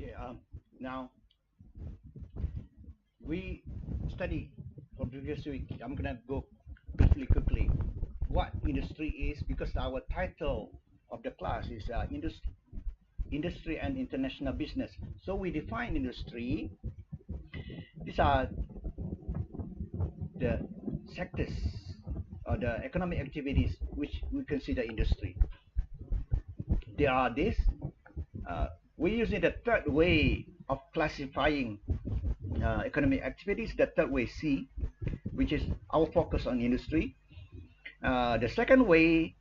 Okay, now we study for previous week. I'm gonna go quickly what industry is, because our title of the class is industry and international business. So we define industry. These are the sectors or the economic activities which we consider industry. There are this. We use the third way of classifying economic activities, the third way C, which is our focus on industry. The second way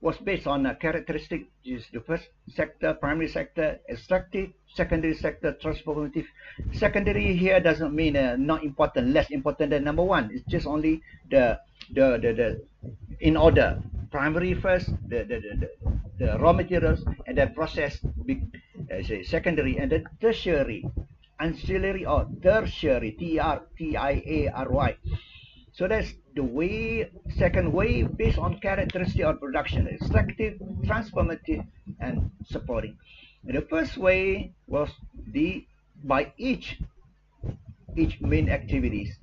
was based on a characteristic, is the first sector, primary sector, extractive, secondary sector, transformative. Secondary here doesn't mean not important, less important than number one. It's just only the in order. Primary first, the raw materials, and then process, say secondary, and then tertiary, ancillary or tertiary, TIARY. So that's the way, second way, based on characteristic of production: extractive, transformative, and supporting. And the first way was by each main activities,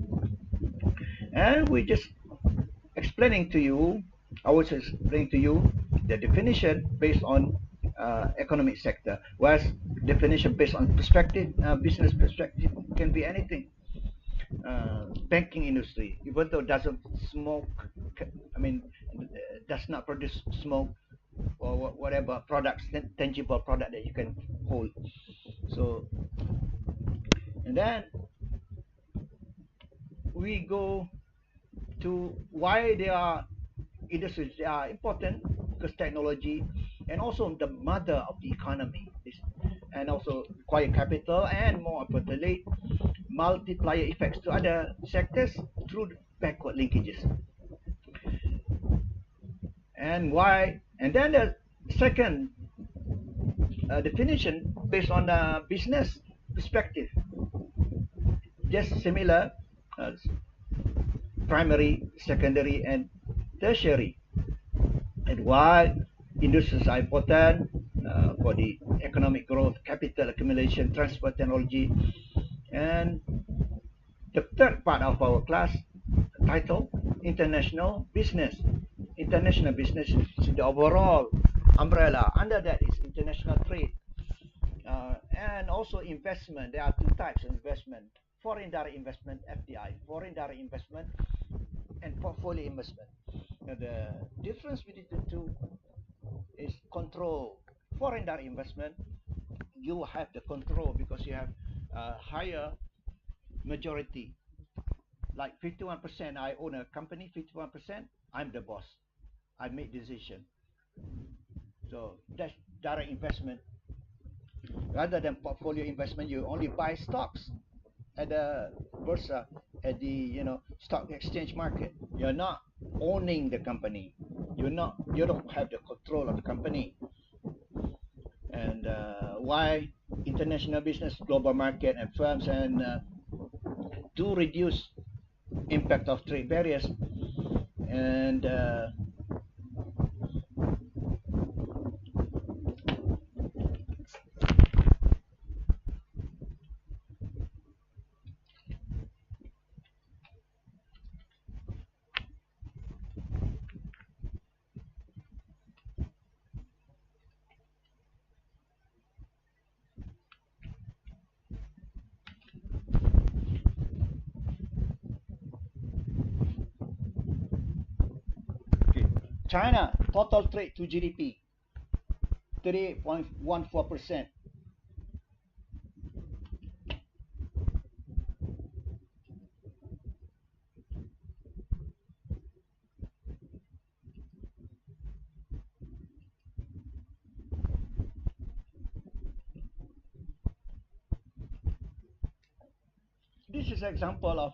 and we just explaining to you. I was explaining to you the definition based on economic sector, whereas definition based on perspective, business perspective, can be anything. Banking industry, even though doesn't smoke, does not produce smoke or whatever products, tangible product that you can hold. So, and then we go to why they are industries. They are important because technology, and also the mother of the economy, and also require capital, and more importantly, multiplier effects to other sectors through backward linkages. And why? And then the second definition based on the business perspective, just similar, primary, secondary, and tertiary. And why industries are important for the economic growth, capital accumulation, transport technology. And the third part of our class title, international business. International business is the overall umbrella. Under that is international trade, and also investment. There are two types of investment: foreign direct investment, FDI, foreign direct investment, and portfolio investment. Now, the difference between the two is control. Foreign direct investment, you have the control because you have a higher majority. Like 51%, I own a company, 51%, I'm the boss. I make decision. So that's direct investment. Rather than portfolio investment, you only buy stocks at the bursa, at the stock exchange market. You're not owning the company. You don't have the control of the company. And why international business, global market, and firms, and to reduce impact of trade barriers, and China, total trade to GDP, 38.14%. This is an example of,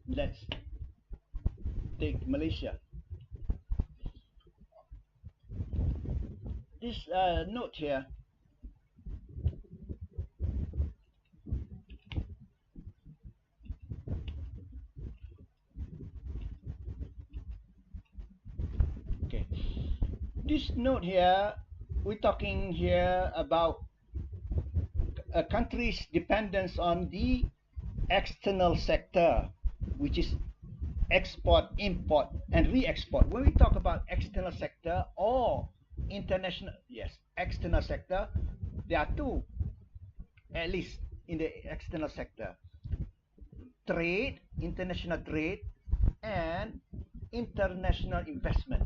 let's take Malaysia. This note here, okay, this note here, we're talking here about a country's dependence on the external sector, which is export, import, and re-export. When we talk about external sector or international, yes, external sector, there are two, at least in the external sector: trade, international trade, and international investment.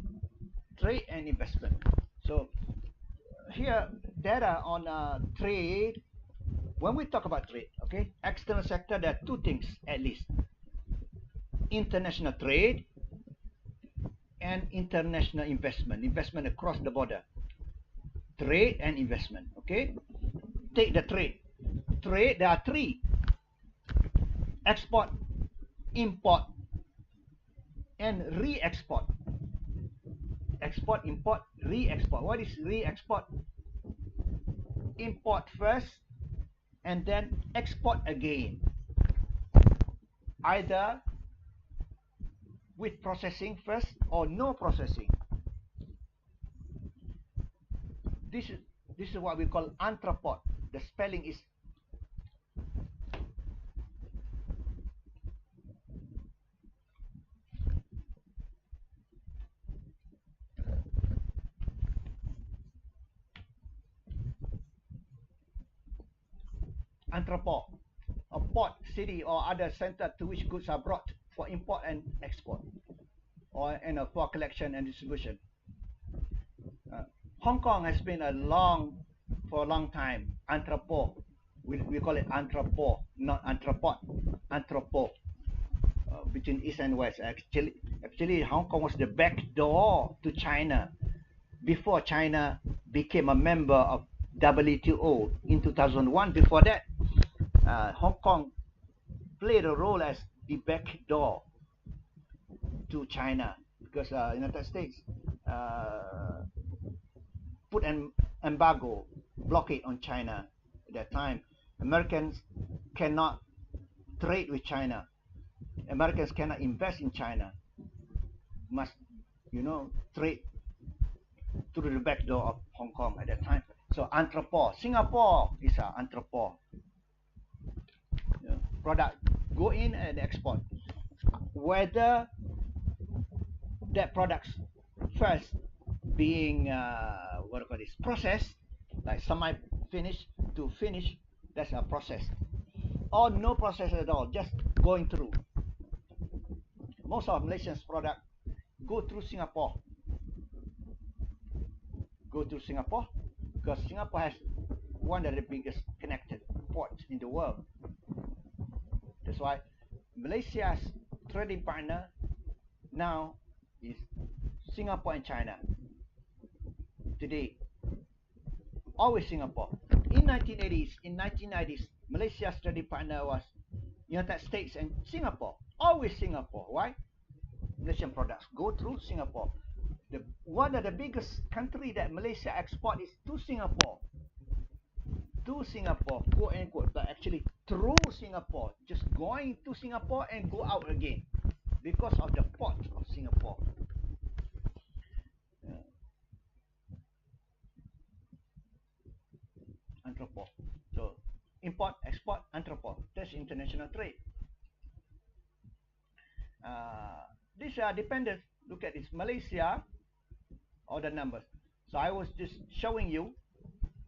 Trade and investment. So here, data on trade. When we talk about trade, okay, external sector, there are two things at least: international trade and international investment. Investment across the border. Trade and investment. Okay, take the trade. Trade, there are three: export, import, and re-export. Export, import, re-export. What is re-export? Import first and then export again, either with processing first or no processing. This is what we call entrepot. The spelling is entrepot, a port, city, or other center to which goods are brought for import and export, or for collection and distribution. Hong Kong has been for a long time, entrepot. We call it entrepot, not entrepot. Entrepot, between east and west. Actually, Hong Kong was the back door to China before China became a member of WTO in 2001. Before that, Hong Kong played a role as the back door to China, because United States put an embargo, blockade on China at that time. Americans cannot trade with China. Americans cannot invest in China. Must, trade through the back door of Hong Kong at that time. So entrepot. Singapore is an entrepot. Product go in and export. Whether that products first being processed, like semi-finished to finish, that's a process, or no process at all, just going through. Most of Malaysia's product go through Singapore. Because Singapore has one of the biggest connected ports in the world. That's why Malaysia's trading partner now is Singapore and China. Today, always Singapore. In 1990s, Malaysia's trading partner was United States and Singapore. Always Singapore. Why? Malaysian products go through Singapore. One of the biggest country that Malaysia export is to Singapore. To Singapore, quote unquote, but actually through Singapore, just going to Singapore and go out again because of the port of Singapore. Entrepot. So import, export, entrepot. That's international trade. These are dependent. Look at this, Malaysia, all the numbers. So I was just showing you.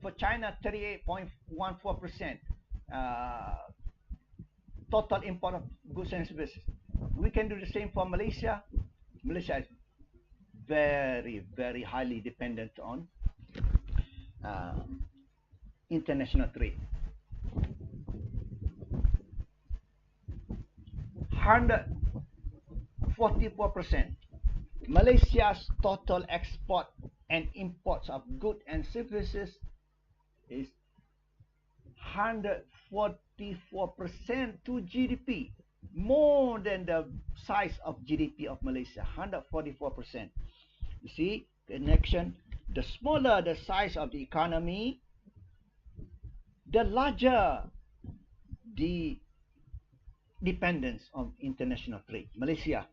For China, 38.14% total import of goods and services. We can do the same for Malaysia. Malaysia is very, very highly dependent on international trade. 144%. Malaysia's total export and imports of goods and services is 144% to GDP, more than the size of GDP of Malaysia. 144%. You see connection. The smaller the size of the economy, the larger the dependence on international trade. Malaysia,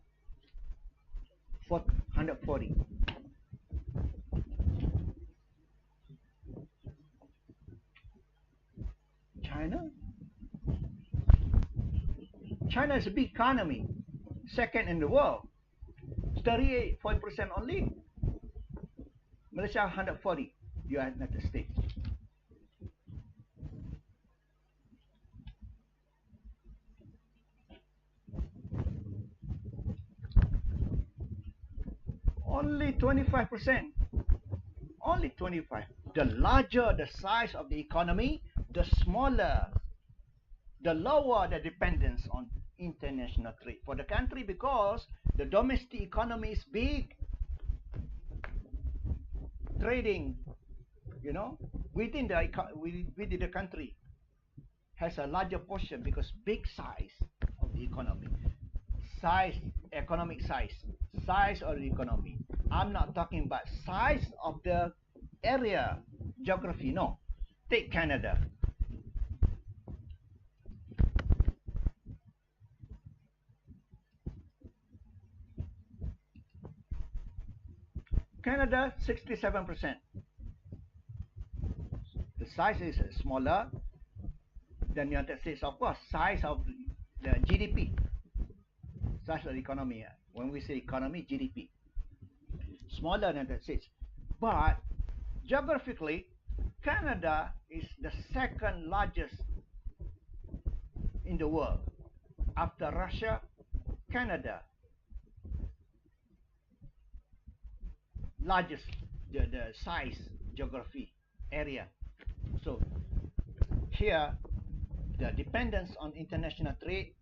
140. China. China is a big economy, second in the world. 38% only. Malaysia 140, United States. Only 25%. Only 25. The larger the size of the economy, the smaller, the lower the dependence on international trade for the country, because the domestic economy is big. Trading, within the country has a larger portion because big size of the economy. Economic size of the economy. I'm not talking about size of the area, geography, no. Take Canada. Canada, 67%. The size is smaller than the United States, of course. Size of the GDP, size of the economy. When we say economy, GDP, smaller than the United States. But geographically, Canada is the second largest in the world. After Russia, Canada, largest, the size, geography, area. So here, the dependence on international trade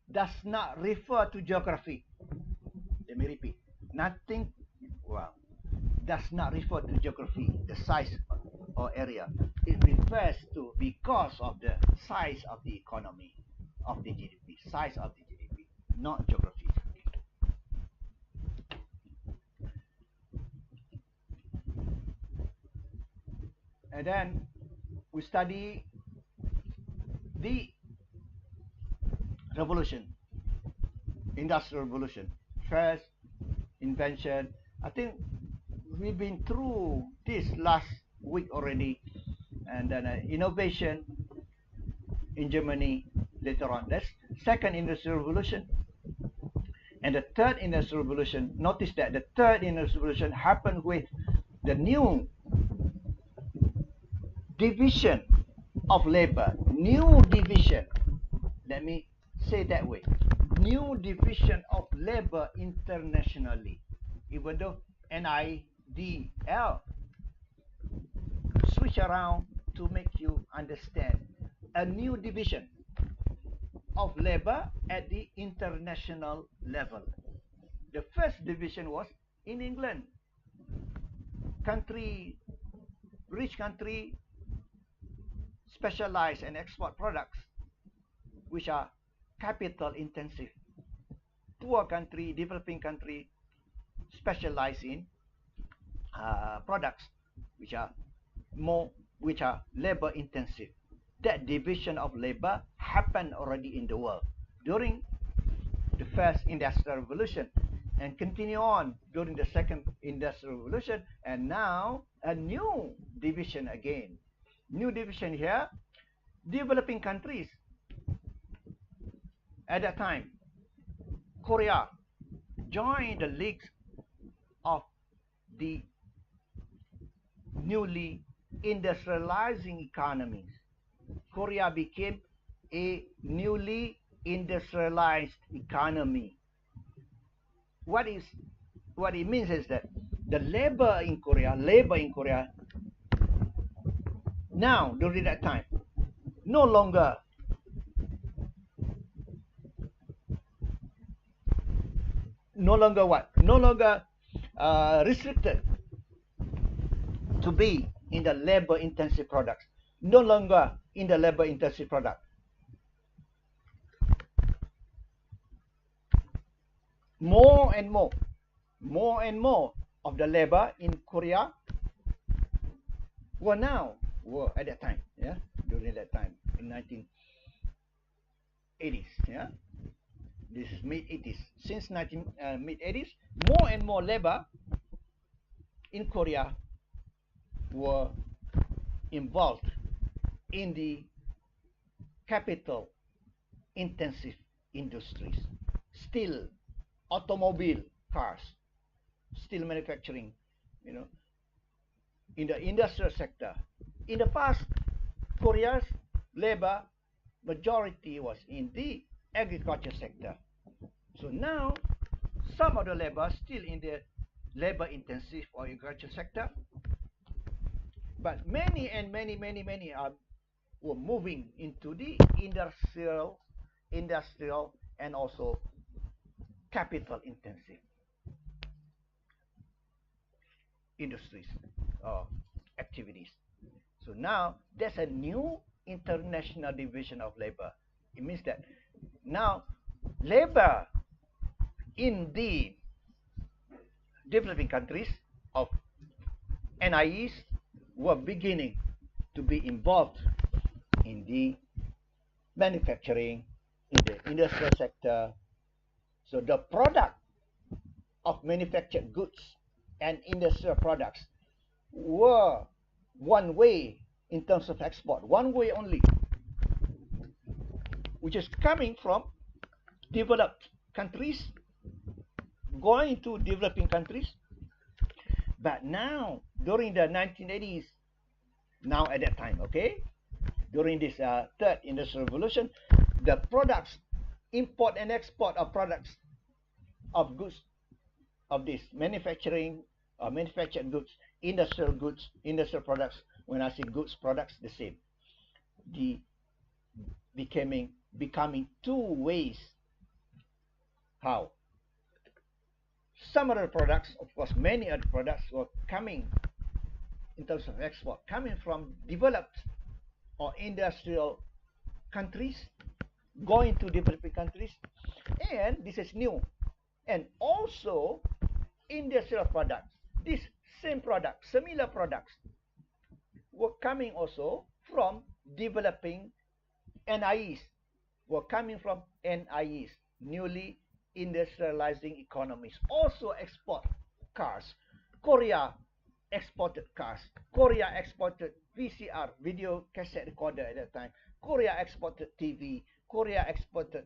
does not refer to geography. Let me repeat. Nothing, does not refer to geography, the size or area. It refers to because of the size of the economy, of the GDP, size of the GDP, not geography. And then we study the revolution, industrial revolution, first invention. I think we've been through this last week already, and then innovation in Germany later on. That's second industrial revolution. And the third industrial revolution, notice that the third industrial revolution happened with the new division of labor. New division, let me say that way. New division of labor internationally. Even though NIDL, switch around to make you understand. A new division of labor at the international level. The first division was in England. Rich country, specialize and export products which are capital intensive. Poor country, developing country, specialize in products which are labor intensive. That division of labor happened already in the world during the first industrial revolution and continue on during the second industrial revolution, and now a new division again. New division here, developing countries. At that time, Korea joined the league of the newly industrializing economies. Korea became a newly industrialized economy. What it means is that the labor in Korea now, during that time, no longer restricted to be in the labor intensive products. No longer in the labor intensive product. More and more of the labor in Korea were at that time, during that time in 1980s, this is mid-80s. Since mid-80s, more and more labor in Korea were involved in the capital intensive industries, steel, automobile, cars, steel manufacturing, you know, in the industrial sector. In the past, Korea's labor majority was in the agriculture sector. So now, some of the labor still in the labor intensive or agriculture sector, but many and many are were moving into the industrial and also capital intensive industries or activities. So now there's a new international division of labor. It means that now labor in the developing countries of NIEs were beginning to be involved in the manufacturing, in the industrial sector. So the product of manufactured goods and industrial products were one way in terms of export, one way only, which is coming from developed countries going to developing countries. But now, during the 1980s, now at that time, okay, during this third industrial revolution, the products, import and export of products, of goods, of this manufacturing, manufactured goods, industrial products. When I say goods, products, the same. The becoming two ways. How? Some other products, of course, many other products were coming in terms of export, coming from developed or industrial countries, going to developing countries, and this is new. And also industrial products, these same products, similar products, were coming also from developing NIEs, were coming from NIEs, newly industrializing economies, also export cars. Korea exported cars. Korea exported VCR, video cassette recorder at that time. Korea exported TV. Korea exported,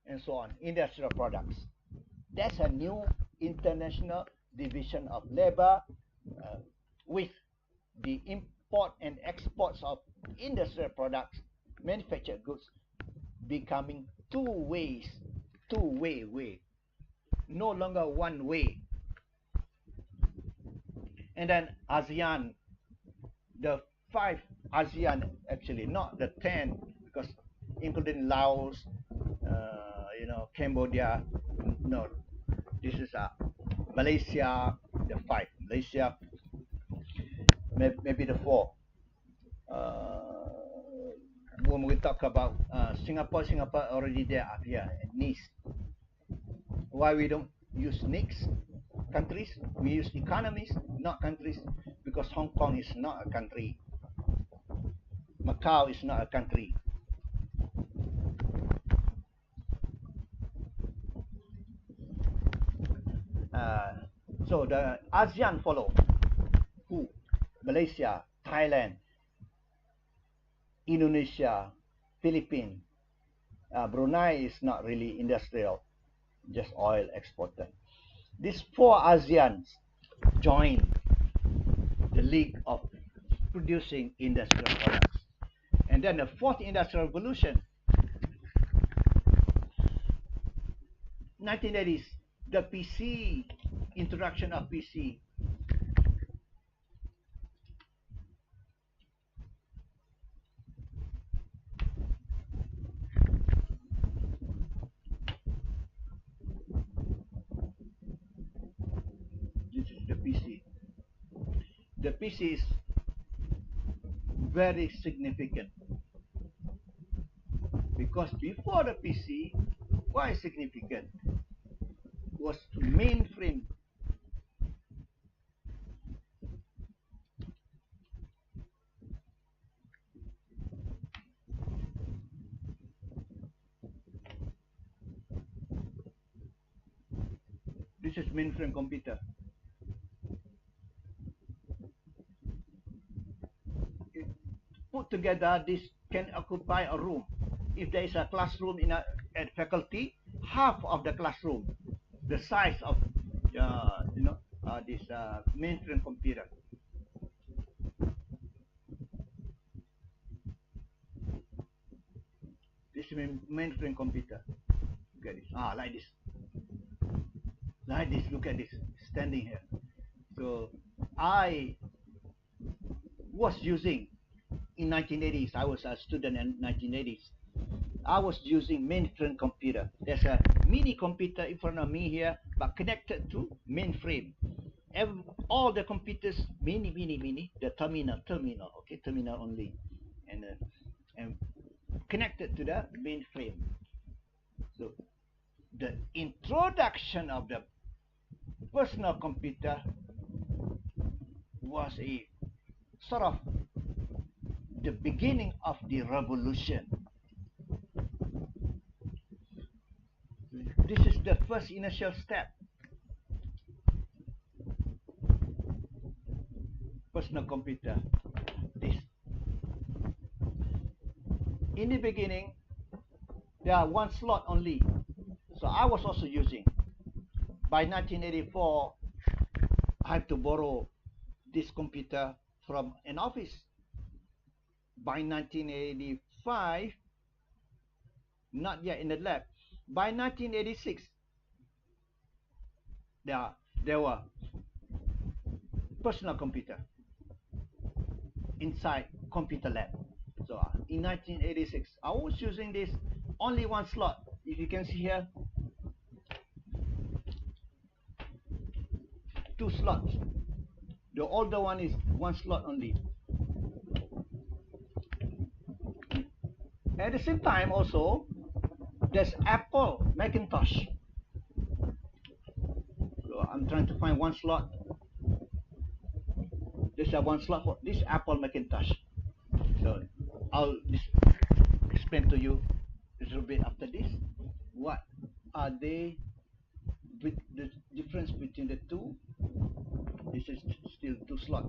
and so on, industrial products. That's a new international division of labor with the import and exports of industrial products, manufactured goods, becoming two-way, no longer one way. And then ASEAN, the 5 ASEAN, actually not the 10, because including Laos, Cambodia, no, this is Malaysia, the 5, Malaysia, maybe the 4. When we talk about Singapore already there up here, Nice. Why we don't use NICs, countries? We use economies, not countries, because Hong Kong is not a country. Macau is not a country. So the ASEAN follow. Who? Malaysia, Thailand, Indonesia, Philippines. Brunei is not really industrial, just oil exporter. These 4 ASEANs joined the League of Producing Industrial Products. And then the 4th Industrial Revolution, 1980s, the PC, introduction of PC. This is the PC. The PC is very significant because before the PC, why significant? Was mainframe. This is mainframe computer. Put together, this can occupy a room. If there is a classroom at faculty, half of the classroom, the size of this mainframe computer. This mainframe computer. Look at this. Like this. Like this. Look at this. Standing here. So I was using in 1980s. I was a student in 1980s. I was using mainframe computer. There's a mini computer in front of me here, but connected to mainframe. All the computers, mini, the terminal, okay, terminal only, and connected to the mainframe. So the introduction of the personal computer was a sort of the beginning of the revolution. This is the first initial step. Personal computer. This. In the beginning, there are one slot only. So I was also using. By 1984, I had to borrow this computer from an office. By 1985, not yet in the lab. By 1986, there were personal computer inside computer lab. So in 1986, I was using this only one slot. If you can see here, 2 slots. The older one is 1 slot only. At the same time also, there's Apple Macintosh. So I'm trying to find 1 slot. There's a 1 slot for this Apple Macintosh. So I'll explain to you a little bit after this. What are they? With the difference between the two? This is still 2 slots.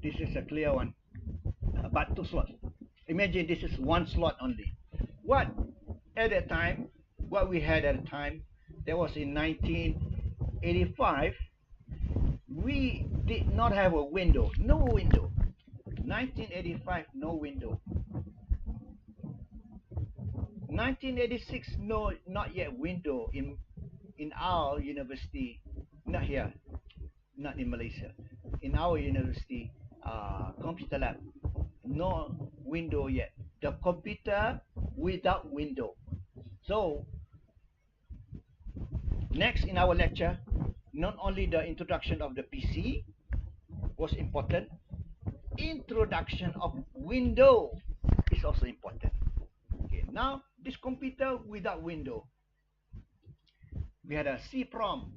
This is a clear one, but 2 slots. Imagine this is 1 slot only. What we had at the time, that was in 1985. We did not have a window, no window. 1985, no window. 1986, no, not yet window in our university, not here, not in Malaysia. In our university, computer lab, no window yet. The computer without window. So next in our lecture, not only the introduction of the PC was important, introduction of window is also important. Okay, now this computer without window. We had a C-PROM.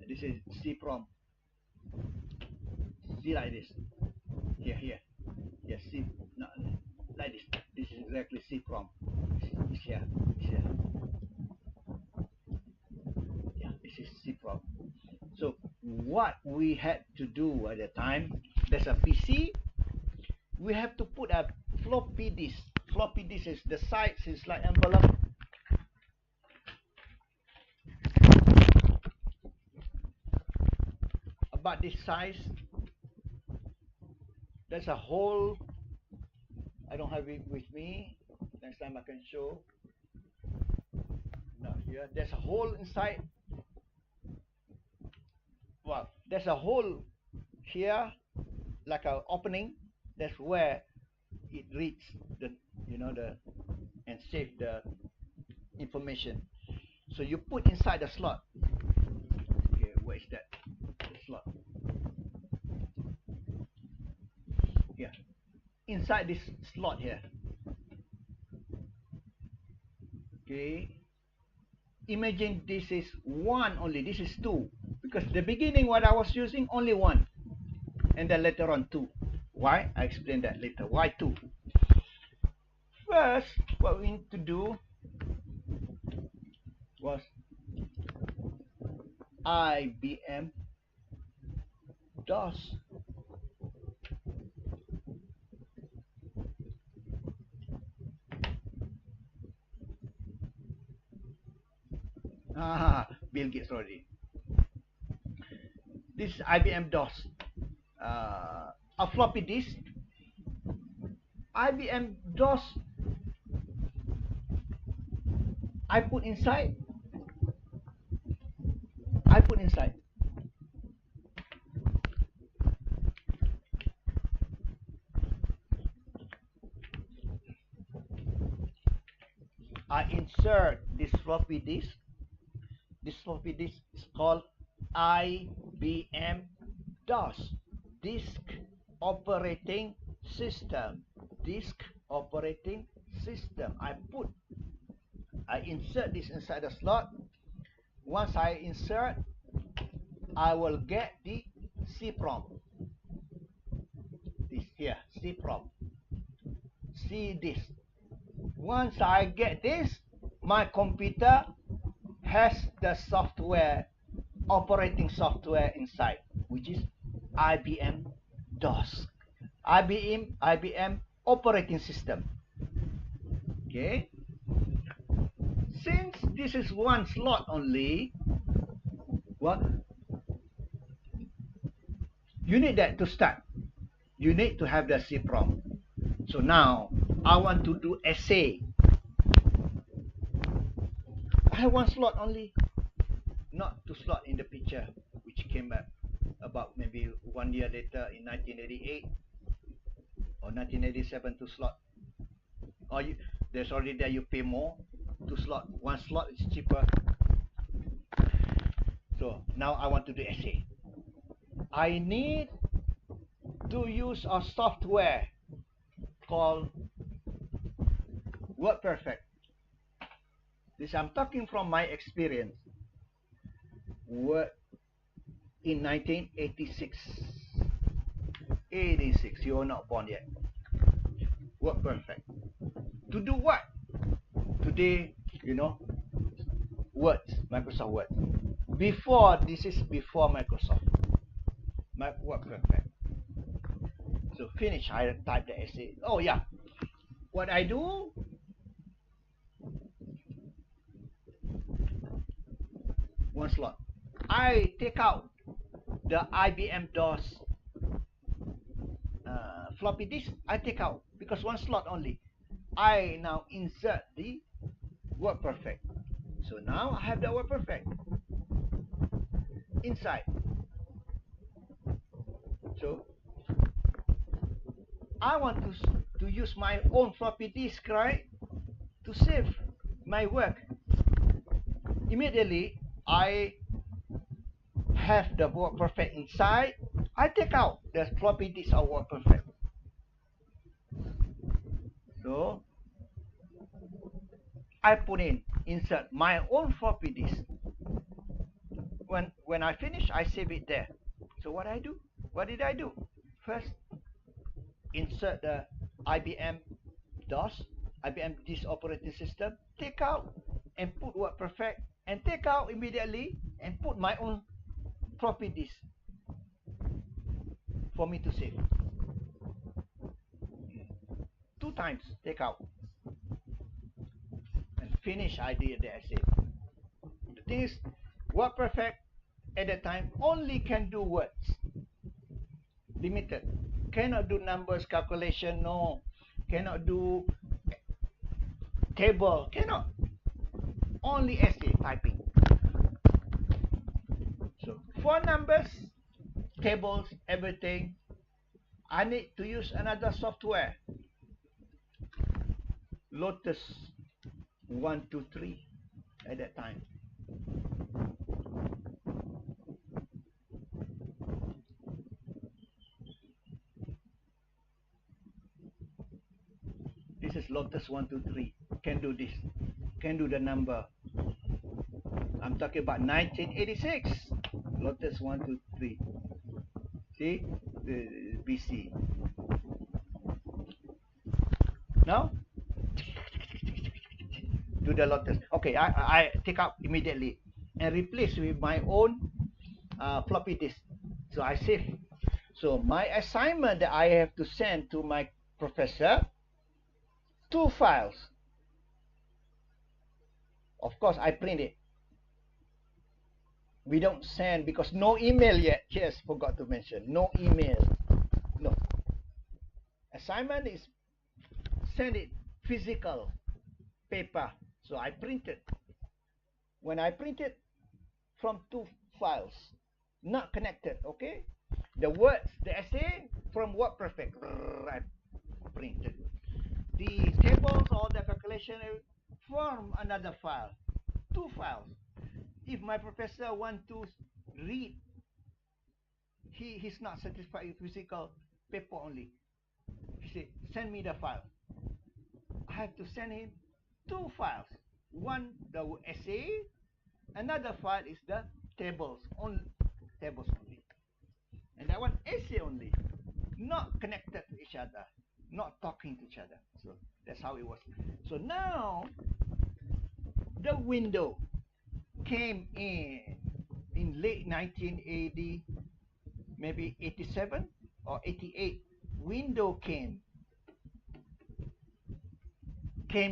This is C-PROM. See like this. Here. Yes, see, no, like this. This is exactly C-PROM. It's here. Yeah, this is C-PROM. So what we had to do at the time, there's a PC. We have to put a floppy disk. Floppy disk is the size is like envelope. About this size. There's a hole. I don't have it with me. Next time I can show. No, here. There's a hole inside. Well, there's a hole here, like an opening. That's where it reads the, and save the information. So you put inside the slot. Okay, where is that? The slot. Inside this slot here. Okay. Imagine this is 1 only. This is 2. Because the beginning what I was using only 1. And then later on 2. Why? I explain that later. Why 2? First, what we need to do was IBM DOS. Bill Gates already. This is IBM DOS. A floppy disk. IBM DOS. I put inside. I insert this floppy disk. This floppy disk is called IBM DOS, Disk Operating System. Disk Operating System. I insert this inside the slot. Once I insert, I will get the CPROM. This here, CPROM. C disk. Once I get this, my computer has the software, operating software inside, which is IBM DOS. IBM operating system. Okay. Since this is 1 slot only, what? You need that to start. You need to have the CPROM. So now, I want to do essay. I have 1 slot only, not 2 slot in the picture, which came back about maybe 1 year later in 1988 or 1987, 2 slot. Or there's already there you pay more. 2 slot, 1 slot is cheaper. So now I want to do essay. I need to use a software called WordPerfect. This I'm talking from my experience. Word in 1986. 86, you are not born yet. WordPerfect. To do what? Today, you know, Word, Microsoft Word. Before, this is before Microsoft. WordPerfect. So finish, I type the essay. Oh yeah. What I do, one slot. I take out the IBM DOS floppy disk. I take out because 1 slot only. I now insert the WordPerfect. So now I have the WordPerfect inside. So I want to use my own floppy disk, right, to save my work. Immediately I have the WordPerfect inside. I take out the floppy disk of WordPerfect. So I put in, insert my own floppy disk. When I finish, I save it there. So what I do? What did I do? First, insert the IBM DOS, IBM Disk Operating System, take out and put WordPerfect, and take out immediately and put my own floppy disk for me to save. 2 times, take out. And finish, I did the essay. The thing is, WordPerfect at that time only can do words. Limited. Cannot do numbers calculation, no. Cannot do table, cannot. Only essay typing. So for numbers, tables, everything, I need to use another software. Lotus 123 at that time. This is Lotus 123. Can do this. can do the number. I'm talking about 1986. Lotus 1, 2, 3. See? The BC. Now, do the lotus. Okay, I take out immediately and replace with my own floppy disk. So I save. So my assignment that I have to send to my professor, 2 files. Of course, I print it. We don't send because no email yet. Yes, forgot to mention. No email. No. Assignment is send it physical paper. So I print it. When I print it from 2 files, not connected, okay? The words, the essay from WordPerfect, I printed. The tables or the calculation from another file, 2 files. If my professor want to read, he's not satisfied with physical paper only. He said, send me the file. I have to send him 2 files. One, the essay. Another file is the tables only. And that one, essay only. Not connected to each other. Not talking to each other. So that's how it was. So now, the window came in late 1980, maybe 87 or 88. Window came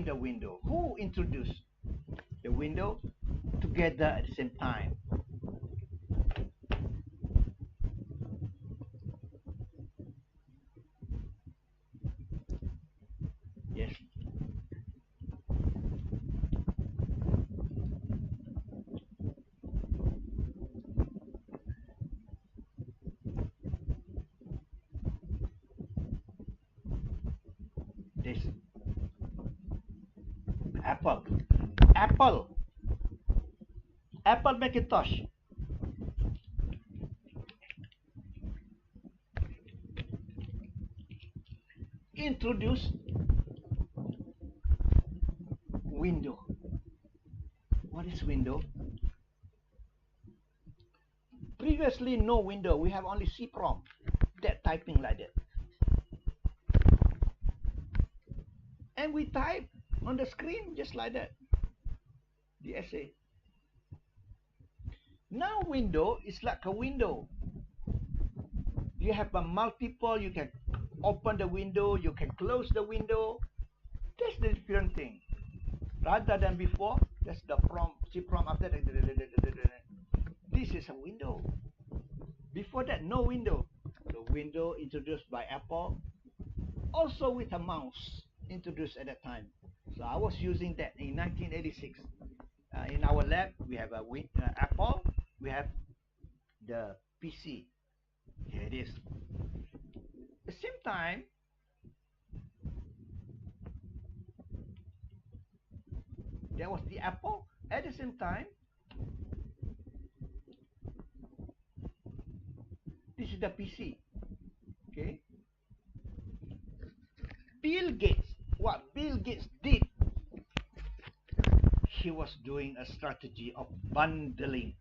the window. Who introduced the window together at the same time? Yes. This Apple Macintosh. Introduce window. What is window? Previously, no window. We have only C-prom. That typing like that. And we type on the screen just like that. The essay. Now window is like a window. You have a multiple, you can open the window, you can close the window. That's the different thing. Rather than before, that's the C-prom after that. This is a window. Before that, no window. The window introduced by Apple, also with a mouse introduced at that time. So I was using that in 1986. In our lab, we have a Apple, we have the PC. Here it is. At the same time, there was the Apple. At the same time, this is the PC. Okay. Bill Gates. What Bill Gates did, he was doing a strategy of bundling.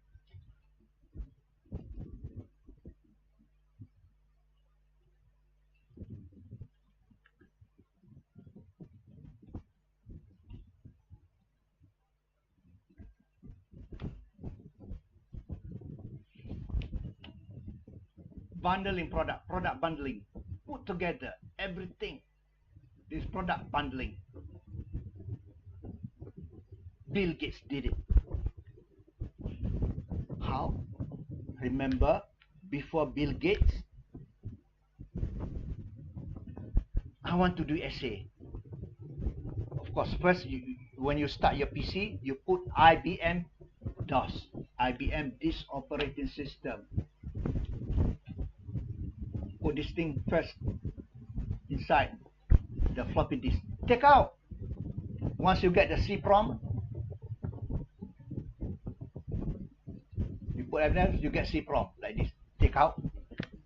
Bundling product bundling. Put together everything. This product bundling. Bill Gates did it. How? Remember, before Bill Gates, I want to do essay. Of course, first, when you start your PC, you put IBM DOS, IBM Disk Operating System. Put this thing first inside the floppy disk. Take out. Once you get the C-prom, you put everything, you get C-prom like this. Take out.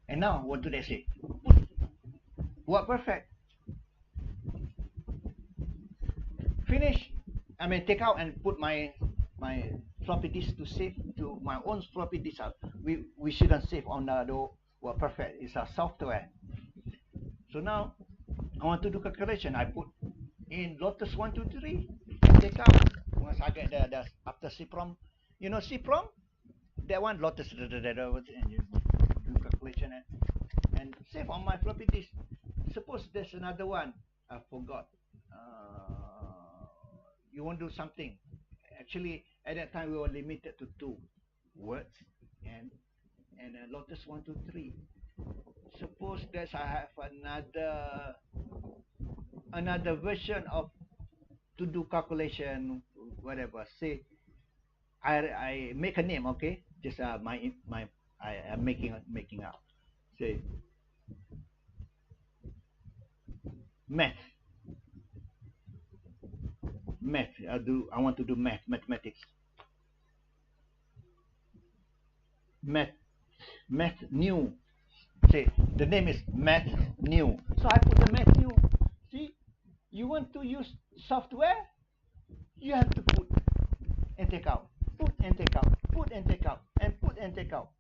And now, what do they say? WordPerfect. Finish. take out and put my floppy disk to save to my own floppy disk. We shouldn't save on the perfect. It's a software. So now I want to do calculation. I put in Lotus 123, take out. Once I get the after CPROM, CPROM, that one Lotus and you do calculation and save on my floppy disk. Suppose there's another one I forgot. You want to do something. Actually, at that time we were limited to 2 words and Lotus 123. Suppose that I have another version of to do calculation, whatever. Say I make a name, okay? Just my I am making up. Say math. I want to do mathematics. Math new. Say the name is math new. So I put the math new. See, you want to use software, you have to put and take out, put and take out, put and take out, and put and take out.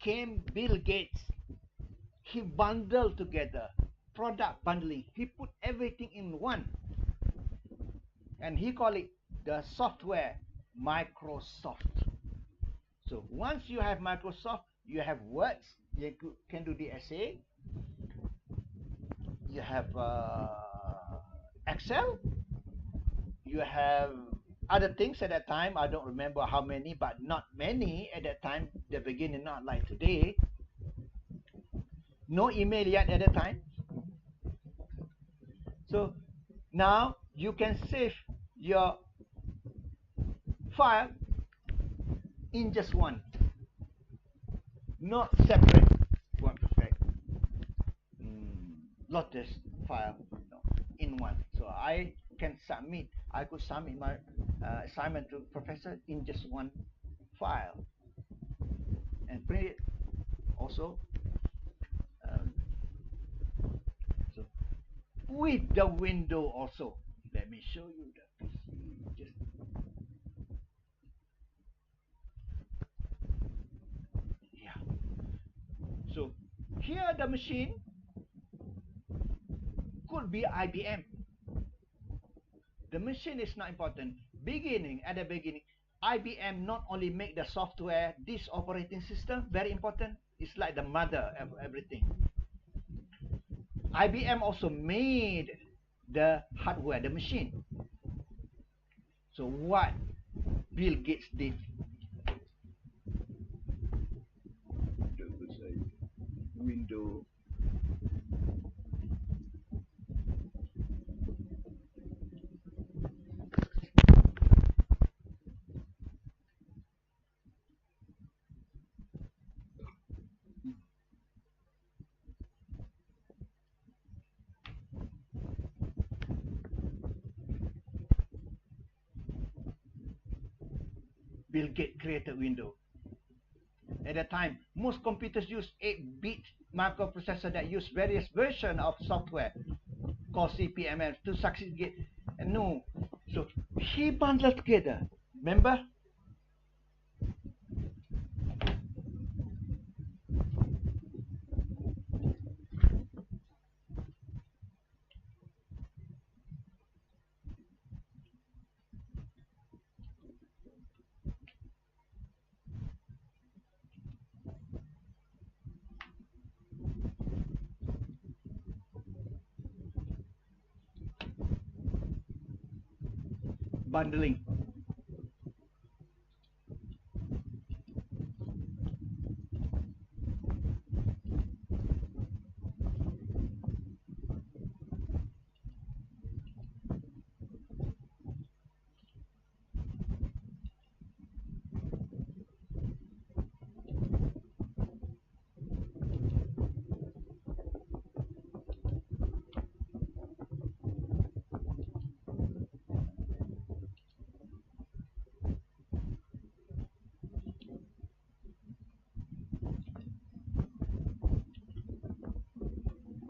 Came Bill Gates. He bundled together, product bundling. He put everything in one. And he called it the software Microsoft. So once you have Microsoft, you have words, you can do the essay, you have Excel, you have other things at that time. I don't remember how many, but not many at that time, the beginning, not like today. No email yet at that time. So now you can save your file in just one, not separate. One perfect Lotus file, no, in one. So I could submit my assignment to professor in just one file and print it also. So with the window also. Let me show you the PC. Just yeah. So here the machine could be IBM. The machine is not important. At the beginning, IBM not only make the software, this operating system, very important. It's like the mother of everything. IBM also made the hardware, the machine. So what Bill Gates did? Window. Bill Gates created Windows. At that time, most computers use 8-bit microprocessor that use various versions of software called CPML to succeed. No, so he bundled together. Remember? Bundling.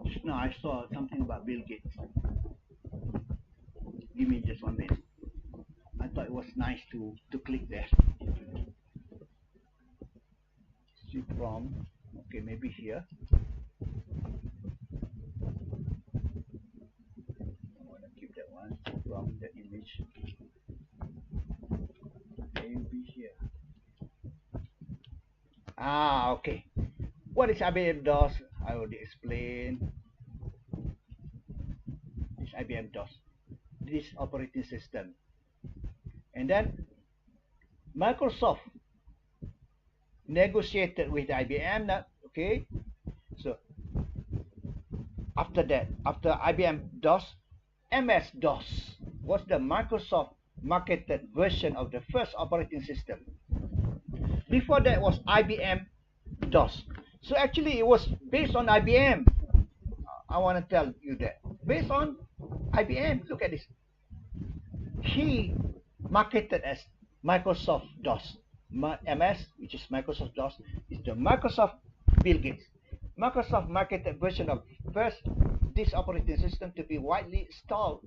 Just now I saw something about Bill Gates. Give me just 1 minute. it was nice to click there. See from, okay, maybe here. I want to keep that one from the image. Maybe here. Okay. What is IBM DOS? I already explained. This IBM DOS, this operating system. And then Microsoft negotiated with IBM that, okay, so after that, after IBM DOS, MS-DOS was the Microsoft marketed version of the first operating system. Before that was IBM DOS. So actually it was based on IBM. I want to tell you that. Based on IBM, look at this. He marketed as Microsoft DOS. MS, which is Microsoft DOS, is the Microsoft Bill Gates. Microsoft marketed version of first this operating system to be widely installed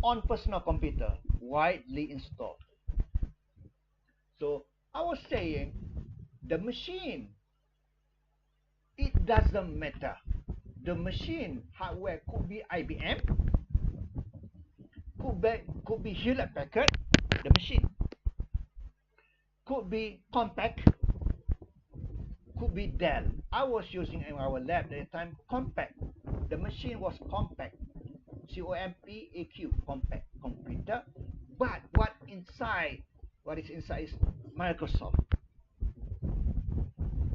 on personal computer. Widely installed. So I was saying the machine, it doesn't matter. The machine hardware could be IBM, could be Hewlett Packard, the machine, could be Compaq, could be Dell. I was using in our lab at the time Compaq. The machine was Compaq, C-O-M-P-A-Q, Compaq computer. But what is inside is Microsoft.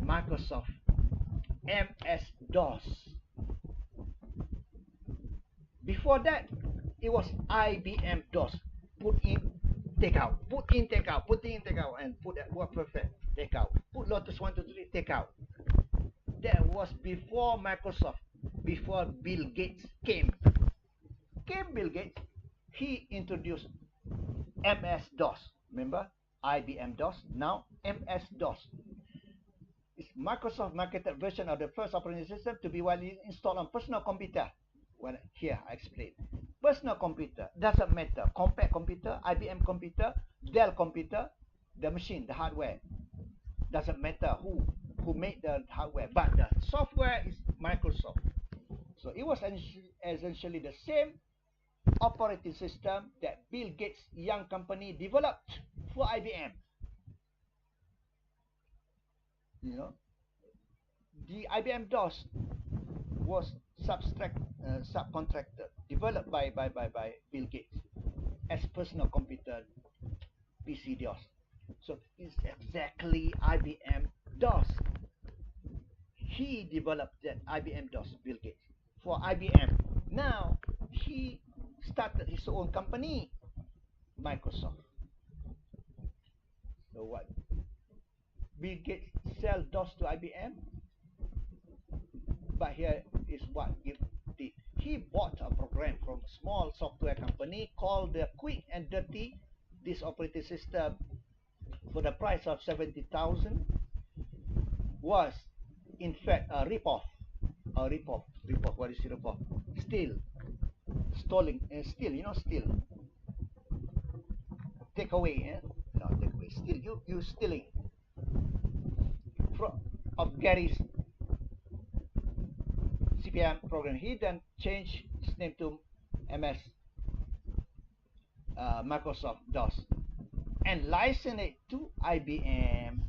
Microsoft MS-DOS. Before that, it was IBM DOS. Put in, take out. Put in, take out. Put in, take out. And put that word perfect. Take out. Put Lotus 1, 2, 3, take out. That was before Microsoft. Before Bill Gates came. Bill Gates. He introduced MS-DOS. Remember? IBM DOS. Now MS-DOS. It's Microsoft marketed version of the first operating system to be widely installed on personal computer. Well, here I explain. Personal computer doesn't matter. Compaq computer, IBM computer, Dell computer, the machine, the hardware doesn't matter who made the hardware, but the software is Microsoft. So it was essentially the same operating system that Bill Gates' young company developed for IBM. You know, the IBM DOS was subcontracted, developed by Bill Gates as personal computer PC DOS. So it's exactly IBM DOS. He developed that IBM DOS, Bill Gates, for IBM. Now he started his own company, Microsoft. So what? Bill Gates sell DOS to IBM, but here is what he did. He bought a program from a small software company called the Quick and Dirty, this operating system, for the price of 70,000, was in fact a rip-off. What is a rip-off? Stealing, steal. Take away, not take away. Steal, you stealing of Gary's CPM program. He then changed his name to Microsoft DOS and licensed it to IBM.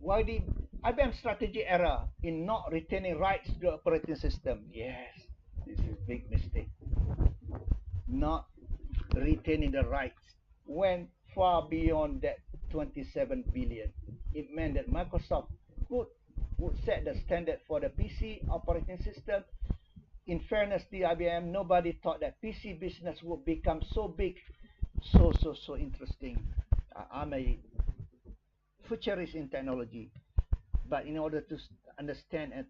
Why did IBM strategy error in not retaining rights to the operating system? Yes, this is a big mistake. Not retaining the rights went far beyond that 27 billion. It meant that Microsoft would set the standard for the PC operating system. In fairness to IBM, nobody thought that PC business would become so big, so interesting. I'm a futurist in technology, but in order to understand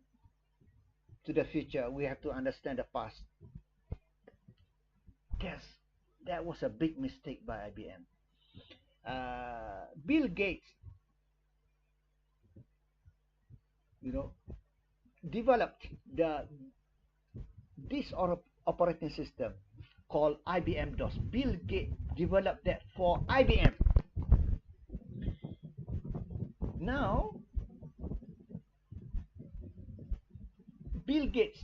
to the future, we have to understand the past. Guess that was a big mistake by IBM. Bill Gates, developed this operating system called IBM DOS. Bill Gates developed that for IBM. Now, Bill Gates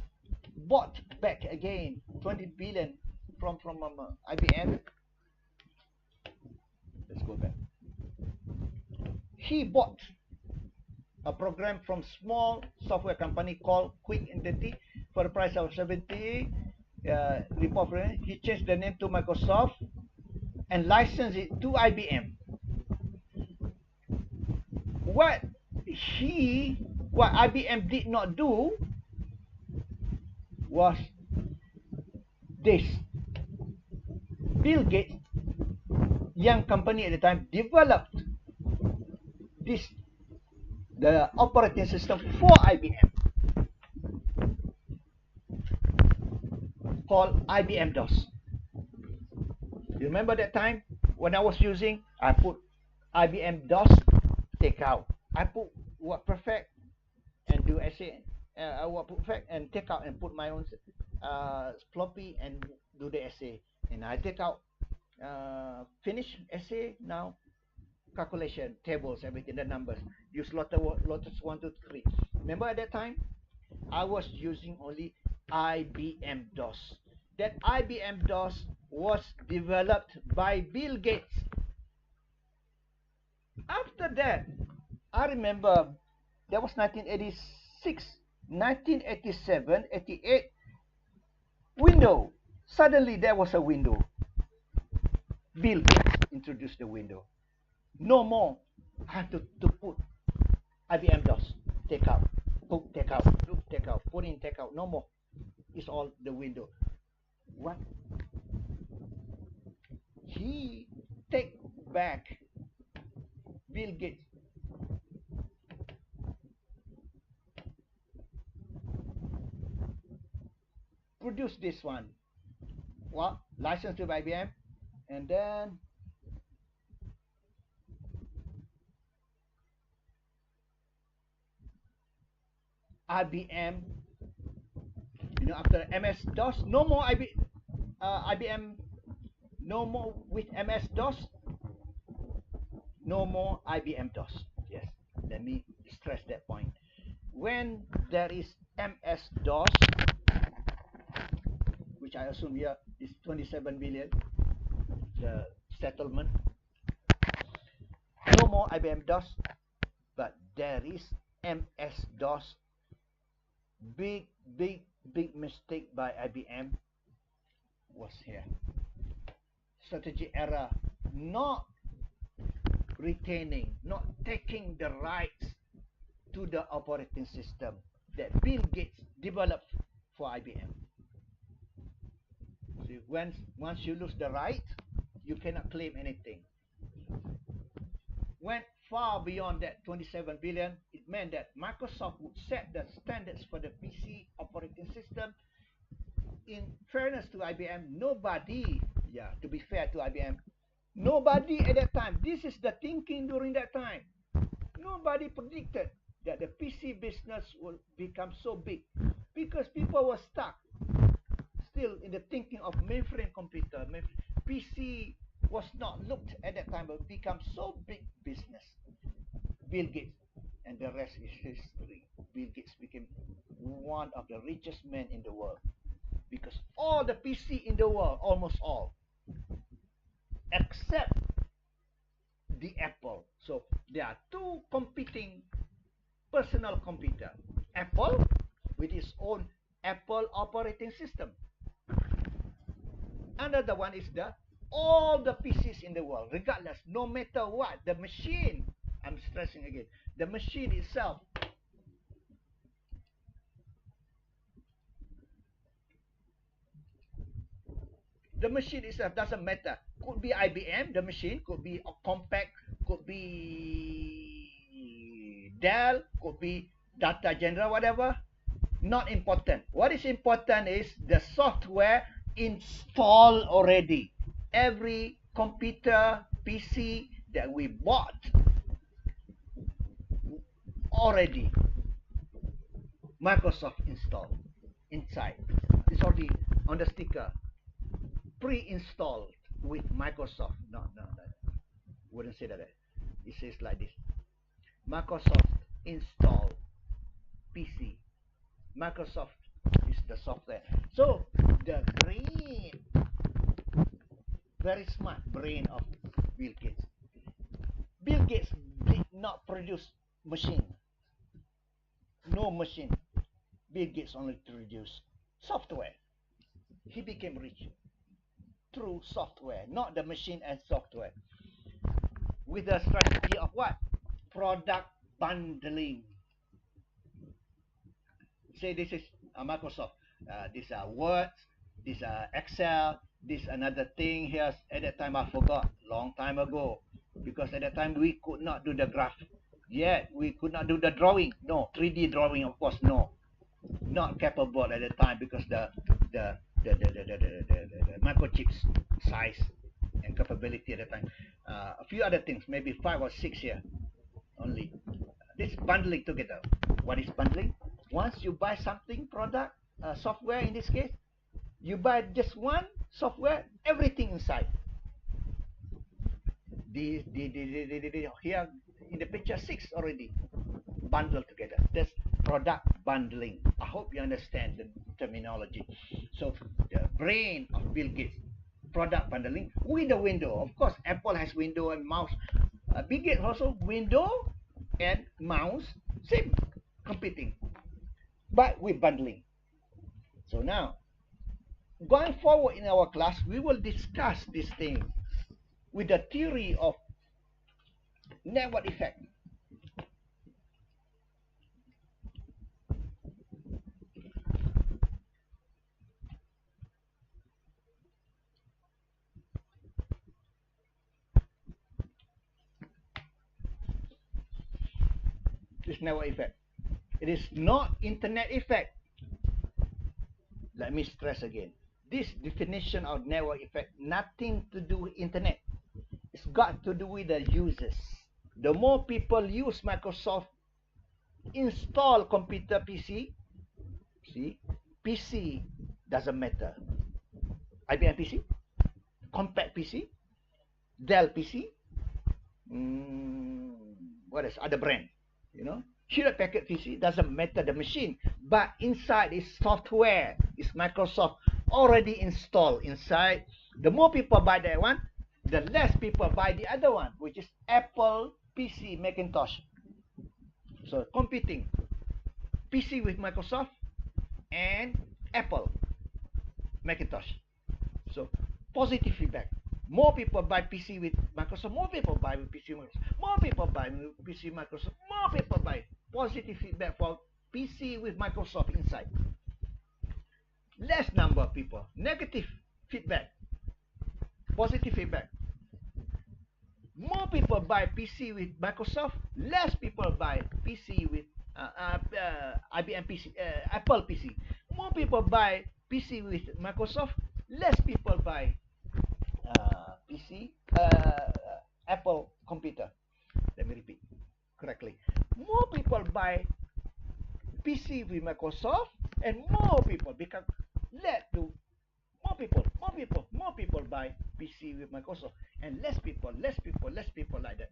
bought back again 20 billion from IBM. Let's go back. He bought a program from small software company called Quick Entity for the price of 70 report. He changed the name to Microsoft and licensed it to IBM. What IBM did not do was this. Bill Gates, young company at the time, developed the operating system for IBM called IBM DOS. You remember that time when I was using, I put IBM DOS, take out. I put WordPerfect and do essay. WordPerfect and take out and put my own floppy and do the essay. And I take out, finish essay, now calculation, tables, everything, the numbers. Use Lotus 1, 2, 3. Remember at that time, I was using only IBM DOS. That IBM DOS was developed by Bill Gates. After that, I remember that was 1986, 1987, 88, window. Suddenly there was a window. Bill Gates introduced the window. No more. I have to put IBM DOS. Take out. Put, take out. Look, take out. Put in, take out. No more. It's all the window. What? He take back Bill Gates. Produce this one. Well, licensed to IBM. And then IBM, after MS-DOS, no more IBM, no more with MS-DOS, no more IBM DOS. Yes, let me stress that point. When there is MS-DOS, which I assume here is 27 billion, the settlement, no more IBM DOS, but there is MS-DOS. Big mistake by IBM was here. Strategy error, not retaining, not taking the rights to the operating system that Bill Gates developed for IBM. So once you lose the right, you cannot claim anything. Went far beyond that 27 billion. It meant that Microsoft would set the standards for the PC operating system. In fairness to IBM, nobody, to be fair to IBM, nobody at that time, this is the thinking during that time, nobody predicted that the PC business will become so big, because people were stuck still in the thinking of mainframe computer. PC was not looked at that time, but become so big business. Bill Gates, and the rest is history. Bill Gates became one of the richest men in the world, because all the PC in the world, almost all, except the Apple. So there are two competing personal computer. Apple with its own Apple operating system. Another one is all the PCs in the world, regardless, no matter what, the machine, I'm stressing again, the machine itself, doesn't matter. Could be IBM, the machine, could be a Compaq, could be Dell, could be Data General, whatever. Not important. What is important is the software installed already. Every computer, PC that we bought already, Microsoft installed inside. It's already on the sticker, pre-installed with Microsoft. No, wouldn't say that. It says like this: Microsoft install PC. Microsoft is the software. So the brain, very smart brain of Bill Gates. Bill Gates did not produce machine. No machine. Bill Gates only produced software. He became rich through software, not the machine and software. With the strategy of what? Product bundling. Say this is Microsoft. These are Word, these are Excel, this another thing here. At that time I forgot, long time ago, because at that time we could not do the graph yet. We could not do the drawing. No, 3D drawing, of course, no, not capable at the time, because the microchips size and capability at the time. A few other things, maybe 5 or 6 here only. This bundling together. What is bundling? Once you buy something, product, software in this case, you buy just one software, everything inside. Here in the picture 6 already bundled together. That's product bundling. I hope you understand the terminology. So the brain of Bill Gates, product bundling with the window. Of course, Apple has window and mouse. Bill Gates also window and mouse, same, competing, but with bundling. So now, going forward in our class, we will discuss this thing with the theory of network effect. This network effect. It is not internet effect. Let me stress again. This definition of network effect, nothing to do with internet. It's got to do with the users. The more people use Microsoft install computer PC, see, PC doesn't matter. IBM PC, Compact PC, Dell PC, what is other brand? Hewlett Packard PC, doesn't matter the machine, but inside is software, is Microsoft already installed inside. The more people buy that one, the less people buy the other one, which is Apple PC Macintosh. So competing, PC with Microsoft and Apple Macintosh. So positive feedback. More people buy PC with Microsoft, more people buy with PC with Microsoft, more people buy with PC Microsoft, more people buy. Positive feedback for PC with Microsoft inside. Less number of people. Negative feedback. Positive feedback. More people buy PC with Microsoft, less people buy PC with IBM PC, Apple PC. More people buy PC with Microsoft, less people buy PC, Apple computer. Let me repeat correctly. More people buy PC with Microsoft, and more people become led to more people buy PC with Microsoft, and less people like that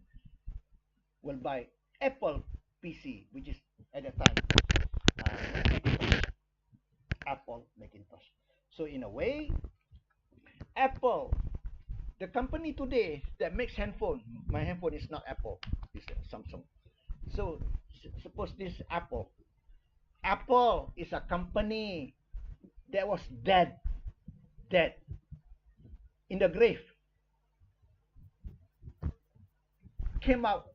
will buy Apple PC, which is at that time Apple Macintosh. So in a way, Apple, the company today that makes handphone, my handphone is not Apple, it's Samsung. So suppose this Apple is a company that was dead in the grave, came out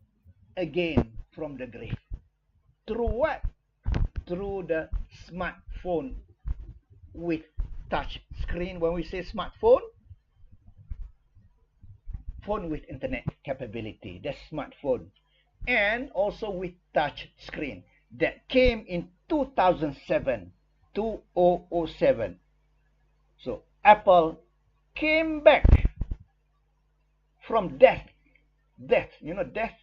again from the grave. Through what? Through the smartphone with touch screen. When we say smartphone, phone with internet capability, that's smartphone. And also with touch screen that came in 2007, 2007. So Apple came back from death. Death, you know, death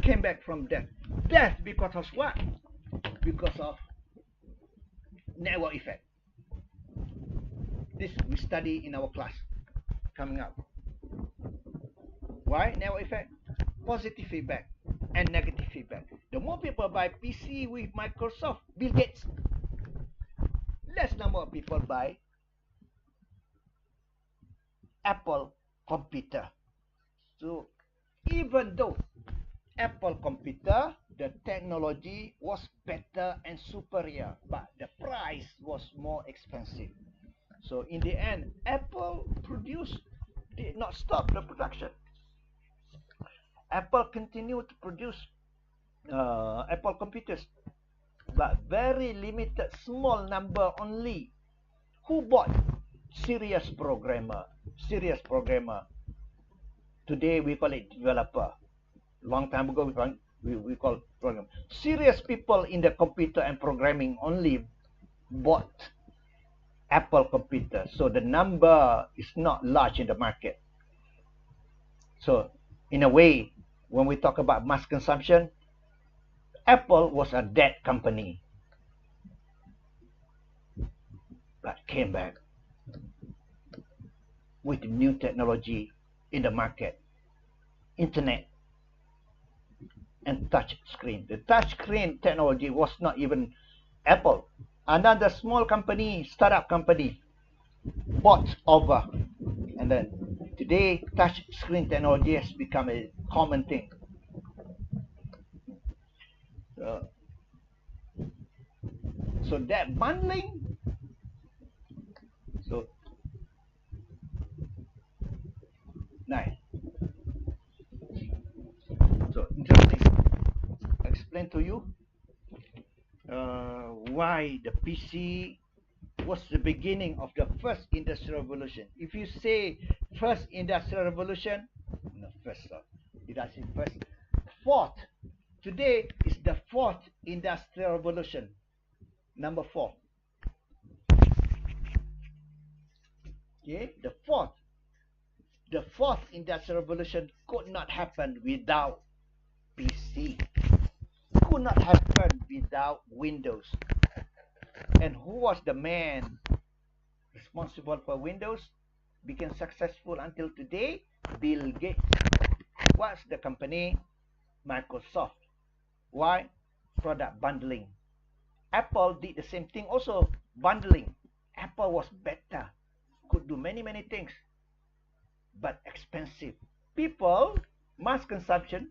came back from death. Death because of what? Because of network effect. This we study in our class coming up. Why network effect? Positive feedback and negative feedback. The more people buy PC with Microsoft, Bill Gates, less number of people buy Apple computer. So even though Apple computer, the technology was better and superior, but the price was more expensive. So in the end, Apple did not stop the production. Apple continued to produce Apple computers, but very limited, small number only who bought serious programmer. Today we call it developer. Long time ago we call program. Serious people in the computer and programming only bought Apple computer. So the number is not large in the market. So in a way, when we talk about mass consumption, Apple was a dead company, but came back with new technology in the market, internet, and touch screen. The touch screen technology was not even Apple. Another small company, startup company, bought over, and then today touch screen technology has become a common thing. So that bundling, so nice. So interesting. I explain to you why the PC was the beginning of the first industrial revolution. If you say first industrial revolution, no, first, it doesn't first. Fourth, today is the fourth industrial revolution. Number 4. Okay, the fourth industrial revolution could not happen without PC. Could not happen without Windows. And who was the man responsible for Windows? Became successful until today? Bill Gates. What's the company? Microsoft. Why? Product bundling. Apple did the same thing also, bundling. Apple was better, could do many things, but expensive. People, mass consumption,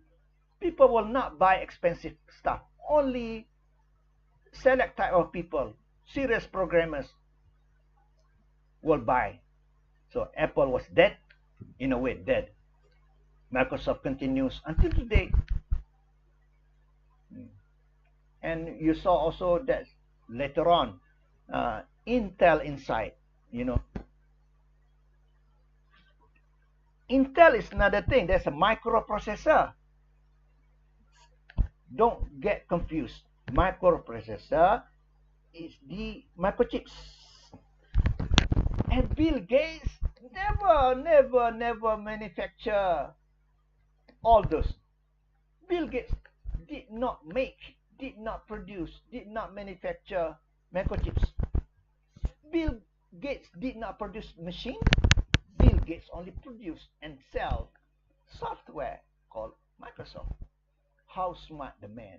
people will not buy expensive stuff. Only select type of people, serious programmers will buy. So Apple was dead, in a way dead. Microsoft continues until today. And you saw also that later on, Intel inside, you know. Intel is another thing. There's a microprocessor. Don't get confused. Microprocessor is the microchips. And Bill Gates never manufacture all those. Bill Gates did not make, did not produce, did not manufacture microchips. Bill Gates did not produce machine. Bill Gates only produced and sell software called Microsoft. How smart the man.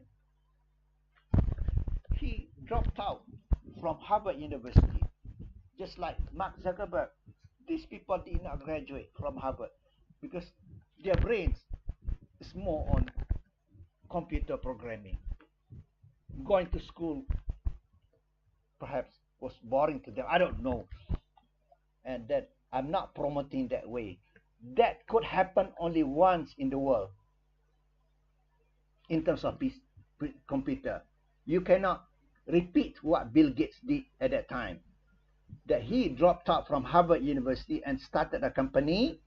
He dropped out from Harvard University, just like Mark Zuckerberg. These people did not graduate from Harvard because their brains is more on computer programming. Going to school perhaps was boring to them. I don't know. And that I'm not promoting that way. That could happen only once in the world in terms of computer. You cannot repeat what Bill Gates did at that time. That he dropped out from Harvard University and started a company.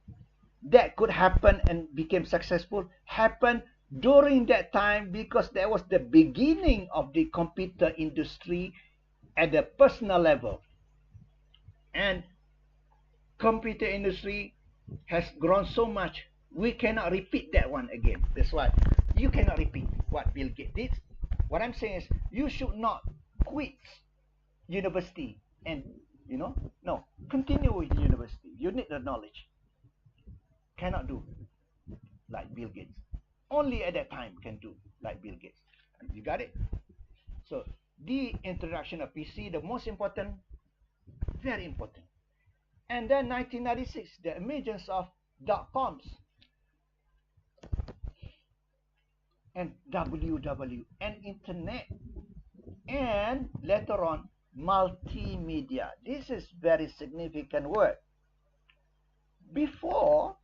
That could happen and became successful. Happened during that time because that was the beginning of the computer industry at the personal level. And computer industry has grown so much, we cannot repeat that one again. That's why you cannot repeat what Bill Gates did. What I'm saying is you should not quit university and, no, continue with university. You need the knowledge. Cannot do like Bill Gates. Only at that time can do like Bill Gates. You got it? So the introduction of PC, the most important, very important. And then 1996, the emergence of dot-coms and WW and internet, and later on multimedia. This is very significant word. Before,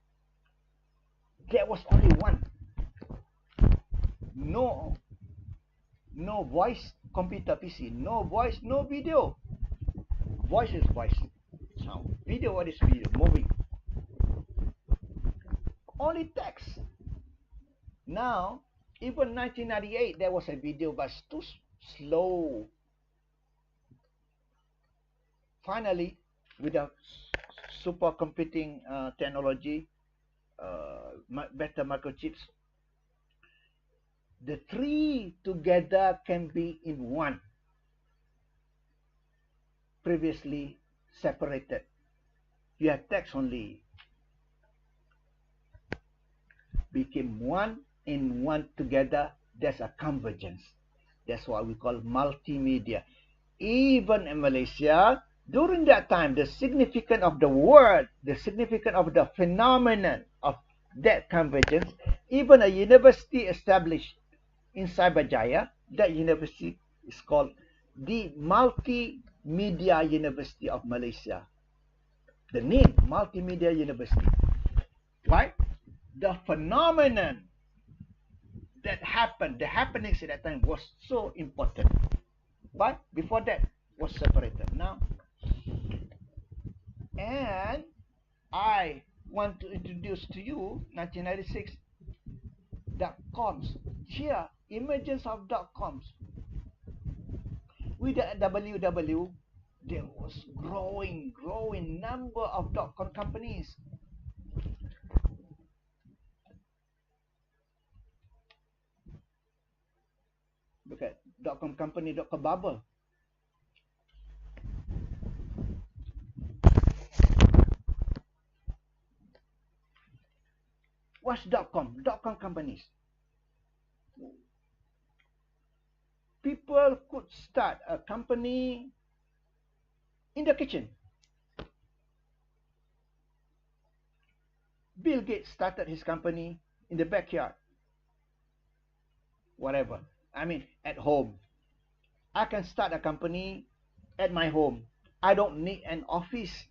there was only one. No voice computer PC. No voice, no video. Voice is voice. Sound. Video, what is video? Moving. Only text. Now, even 1998, there was a video, but it's too slow. Finally, with the supercomputing technology, better microchips, the three together can be in one. Previously separated. You have text only. Became one in one together. There's a convergence. That's what we call multimedia. Even in Malaysia, during that time, the significance of the word, the significance of the phenomenon of that convergence, even a university established in Cyberjaya, that university is called the Multimedia University of Malaysia. The name, Multimedia University. Why? The phenomenon that happened, the happenings at that time was so important. But before that, was separated. Now, and I want to introduce to you 1996 dot-coms. Here, emergence of dot-coms. With the WW, there was growing number of dot-com companies. Look at dot-com company, dot-com bubble. What's dot-com? Dot-com companies. People could start a company in the kitchen. Bill Gates started his company in the backyard. Whatever. I mean, at home. I can start a company at my home. I don't need an office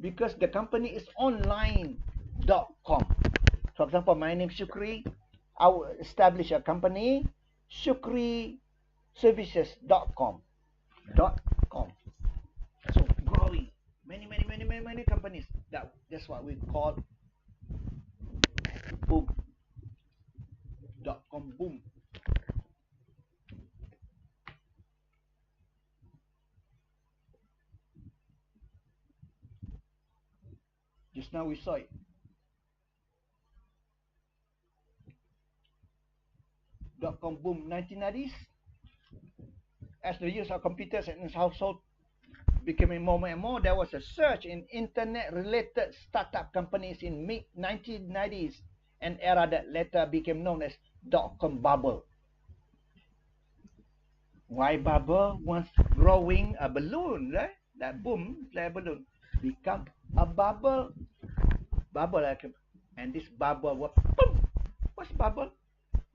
because the company is online.com. For example, my name is Shukri. I will establish a company, shukriservices.com. So growing. Many companies. That's what we call boom. .com boom. Just now we saw it. .com boom, 1990s. As the use of computers in household becoming more and more, there was a surge in internet-related startup companies in mid-1990s, an era that later became known as .com bubble. Why bubble? Once growing a balloon, right? That boom, like a balloon, become a bubble. Bubble, and this bubble will boom. What's bubble?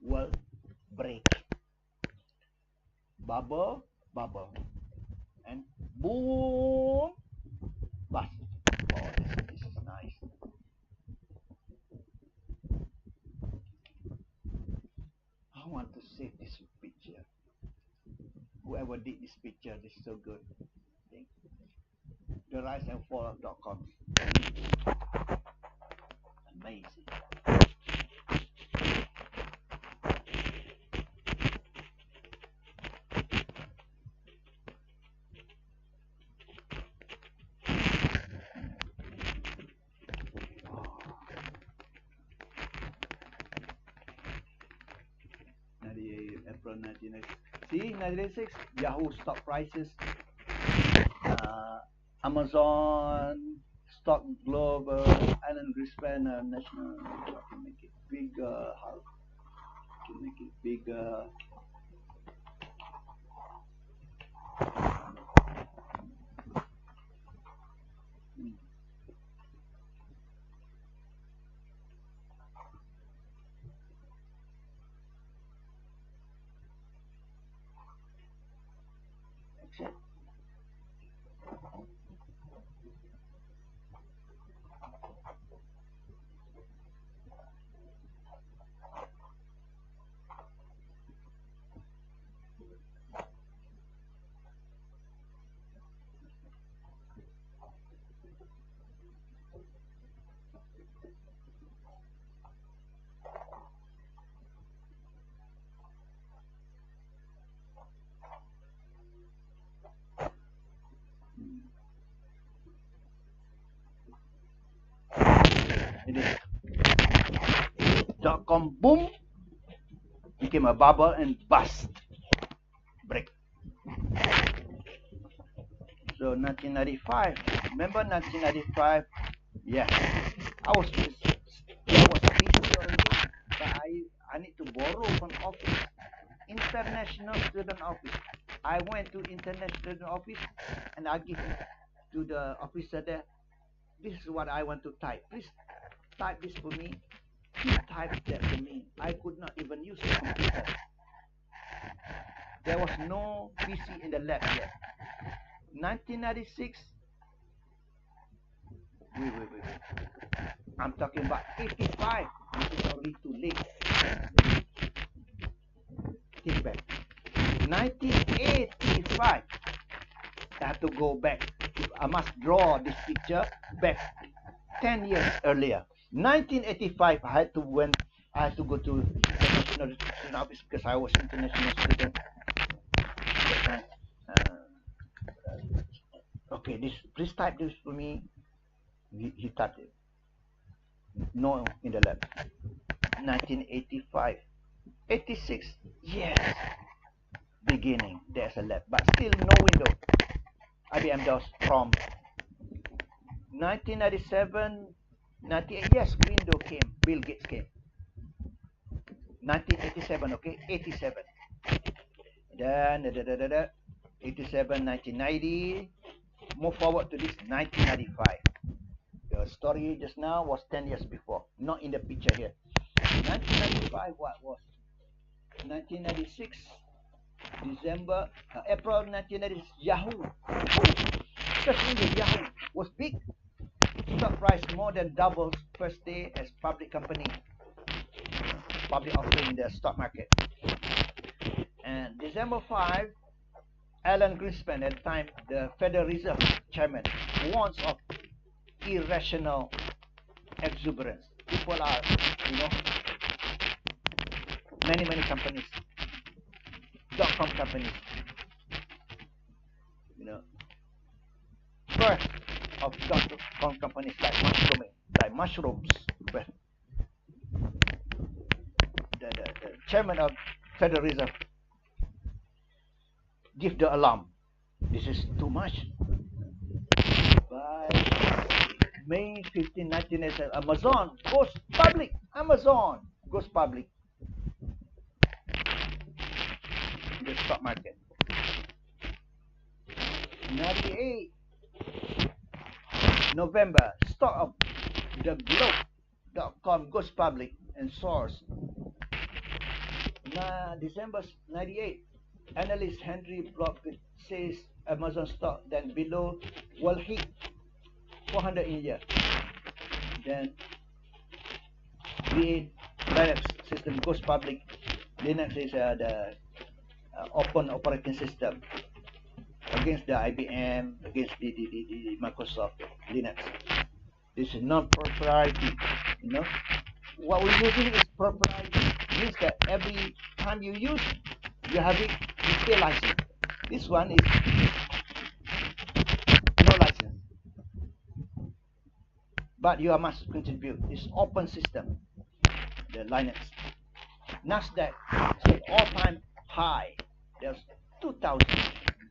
Will break. Bubble, and boom, bust. Oh, this is nice. I want to save this picture. Whoever did this picture, this is so good. The rise and fall of .com. Amazing. April 1996. See, 1996, Yahoo stock prices, Amazon, Stock Global, Alan Greenspan, National. How to make it bigger? How to make it bigger? Exit. It is dot-com boom became a bubble and bust break. So 1995, remember 1995? Yes, I was busy already, but I need to borrow from office, international student office. I went to international student office and I give to the officer there, this is what I want to type. Please type this for me. He typed that for me. I could not even use the computer. There was no PC in the lab yet. 1996. Wait. I'm talking about 85. This is already too late. Take back. 1985. I have to go back. I must draw this picture back 10 years earlier. 1985, I had to go to international student office because I was international student. Okay, please type this for me. He typed it. No in the lab. 1985, 86. Yes, beginning. There's a lab, but still no window. IBM DOS from 1997, 98. Yes, window came. Bill Gates came. 1987. Okay, 87. Then 87, 1990. Move forward to this 1995. The story just now was 10 years before, not in the picture here. 1995, what was? 1996, December, April 1996, Yahoo. Especially Yahoo was big. Stock price more than doubles first day as public company. Public offering in the stock market. And December 5, Alan Greenspan, at the time the Federal Reserve Chairman, warns of irrational exuberance. People are, many companies, dot-com companies, birth of dot-com companies like mushrooms. But the chairman of Federal Reserve give the alarm. This is too much. By May 15, 1987, Amazon goes public. Amazon goes public in the stock market. 98 November, stock of the globe.com goes public and soars. December 98, analyst Henry Block says Amazon stock then below will hit 400 in a year. Then V8 Linux system goes public. Linux is the open operating system against the IBM, against the Microsoft Linux. This is not proprietary. What we're using is proprietary. Means that every time you use, you have it, you pay license. This one is no license, but you must contribute. It's open system, the Linux. NASDAQ said all-time high. There's 2000,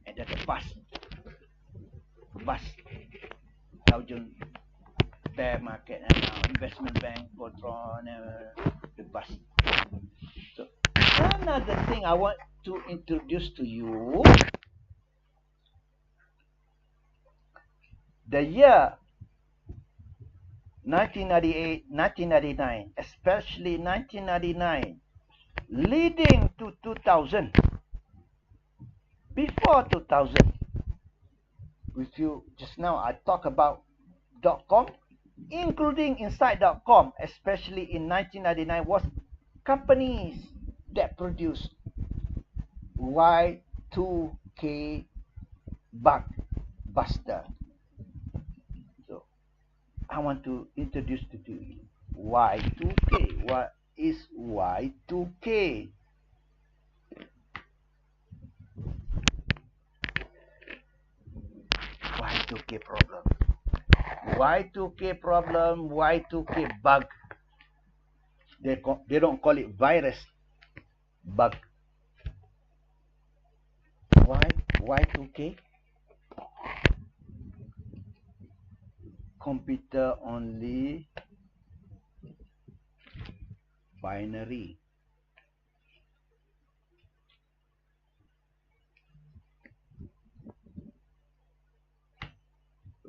and then the bust, Dow bear market, and now investment bank control the bust. So another thing I want to introduce to you, the year 1998, 1999, especially 1999, leading to 2000. Before 2000, with you just now, I talk about .com, including inside .com, especially in 1999, was companies that produced Y2K bug buster. So I want to introduce to you Y2K. What is Y2K? Y2K problem. Y2K problem, Y2K bug. They don't call it virus, bug. Why Y2K? Computer only binary.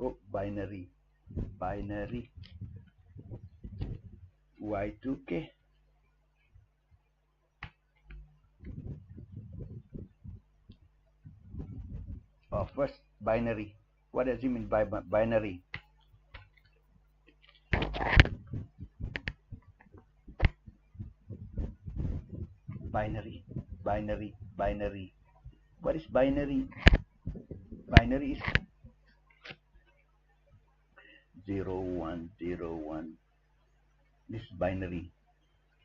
Oh, binary. Y2K. Oh, first, binary. What does it mean by binary? Binary. What is binary? Binary is 0, 1, 0, 1. This is binary.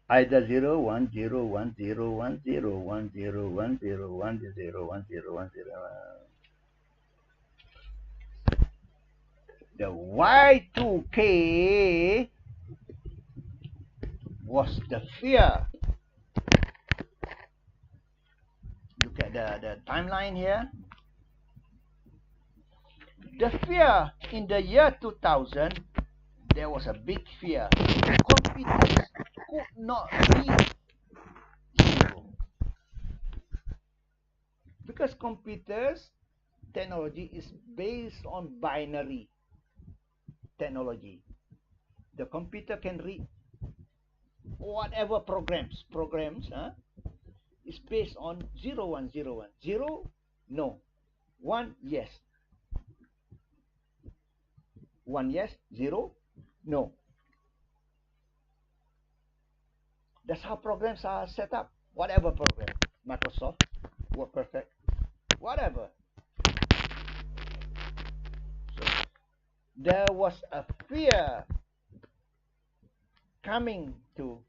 Either 0, 1, 0, 1, 0, 1, 0, 1, 0, 1, 0, 1, 0, 1, 0, 1, 0. The Y2K was the fear. Look at the timeline here. The fear in the year 2000, there was a big fear. Computers could not read 0. Because computers technology is based on binary technology. The computer can read whatever programs is based on 0, 1, 0, 1. 0, no. 1, yes. 1, yes. 0, no. That's how programs are set up. Whatever program. Microsoft, WordPerfect, whatever. So there was a fear coming to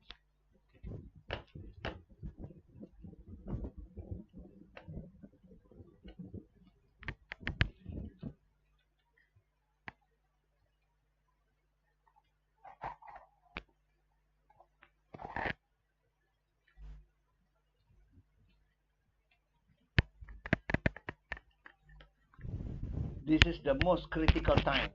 this is the most critical time.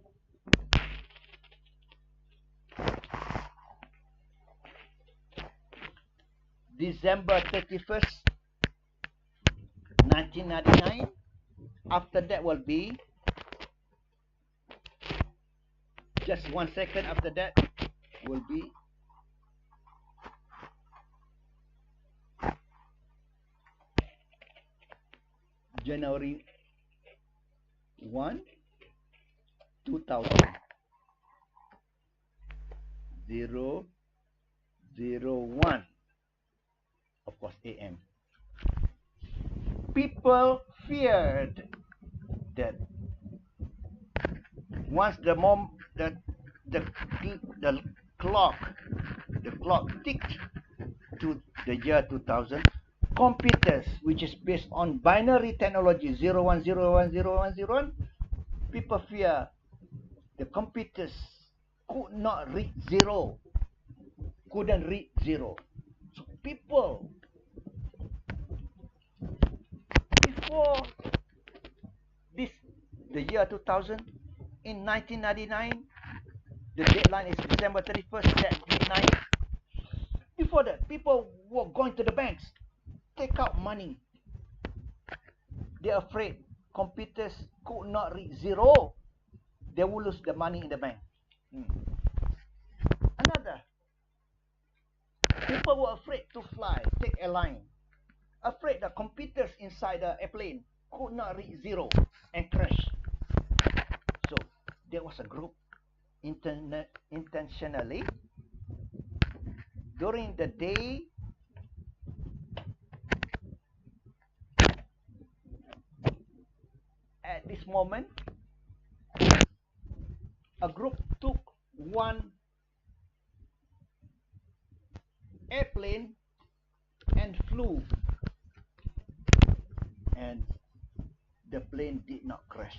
December 31st, 1999. After that will be just 1 second after that will be January 1, 2000. 0, 0, 1. Of course, AM. People feared that once the clock ticked to the year 2000, computers, which is based on binary technology, 0, 1, 0, 1, 0, 1, 0, 1, people fear the computers could not read 0, couldn't read 0. So people before this, the year 2000, in 1999, the deadline is December 31st, 1999. Before that, people were going to the banks, take out money. They're afraid computers could not reach zero. They will lose the money in the bank. Another, people were afraid to fly, take a line. Afraid the computers inside the airplane could not reach zero and crash. So there was a group intentionally during the day at this moment, a group took one airplane and flew, and the plane did not crash.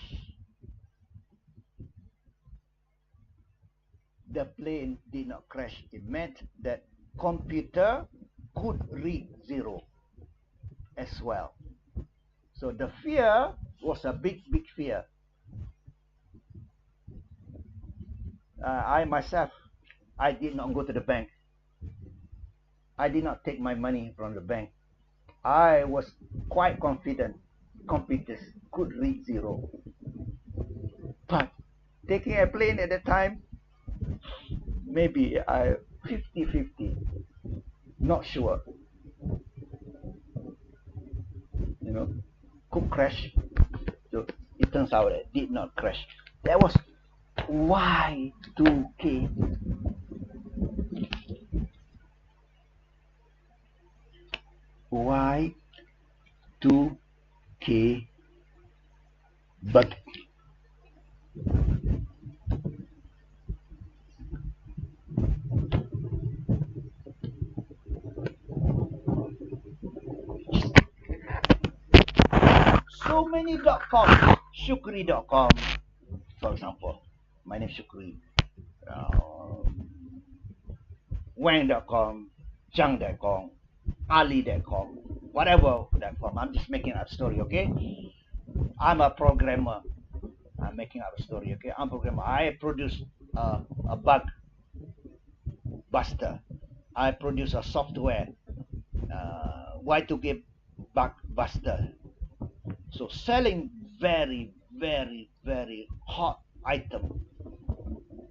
The plane did not crash. It meant that computer could read zero as well. So the fear was a big fear. I myself, I did not go to the bank. I did not take my money from the bank. I was quite confident computers could read zero. But taking a plane at the time, maybe I 50-50, not sure. You know, could crash. So it turns out it did not crash. That was Y2K. Y2K bug. So many .com, Shukri.com, for example. My name is Shukri. Wang.com, Zhang.com, Ali.com, whatever.com. I'm just making up a story, okay? I'm a programmer. I'm making up a story, okay? I'm a programmer. I produce a bug buster. I produce a software, Y2K bug buster. So selling very, very, very hot item.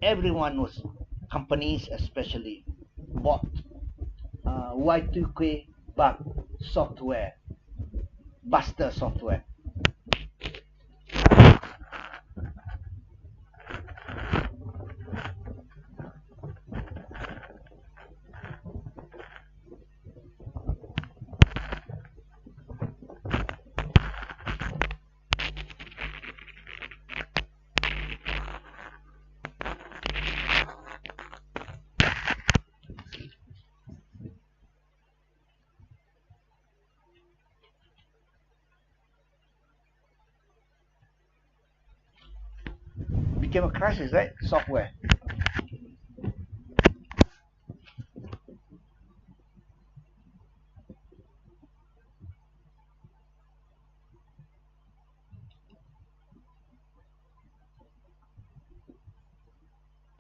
Everyone was, companies especially, bought Y2K bug software, buster software. Became a crisis, right? Software.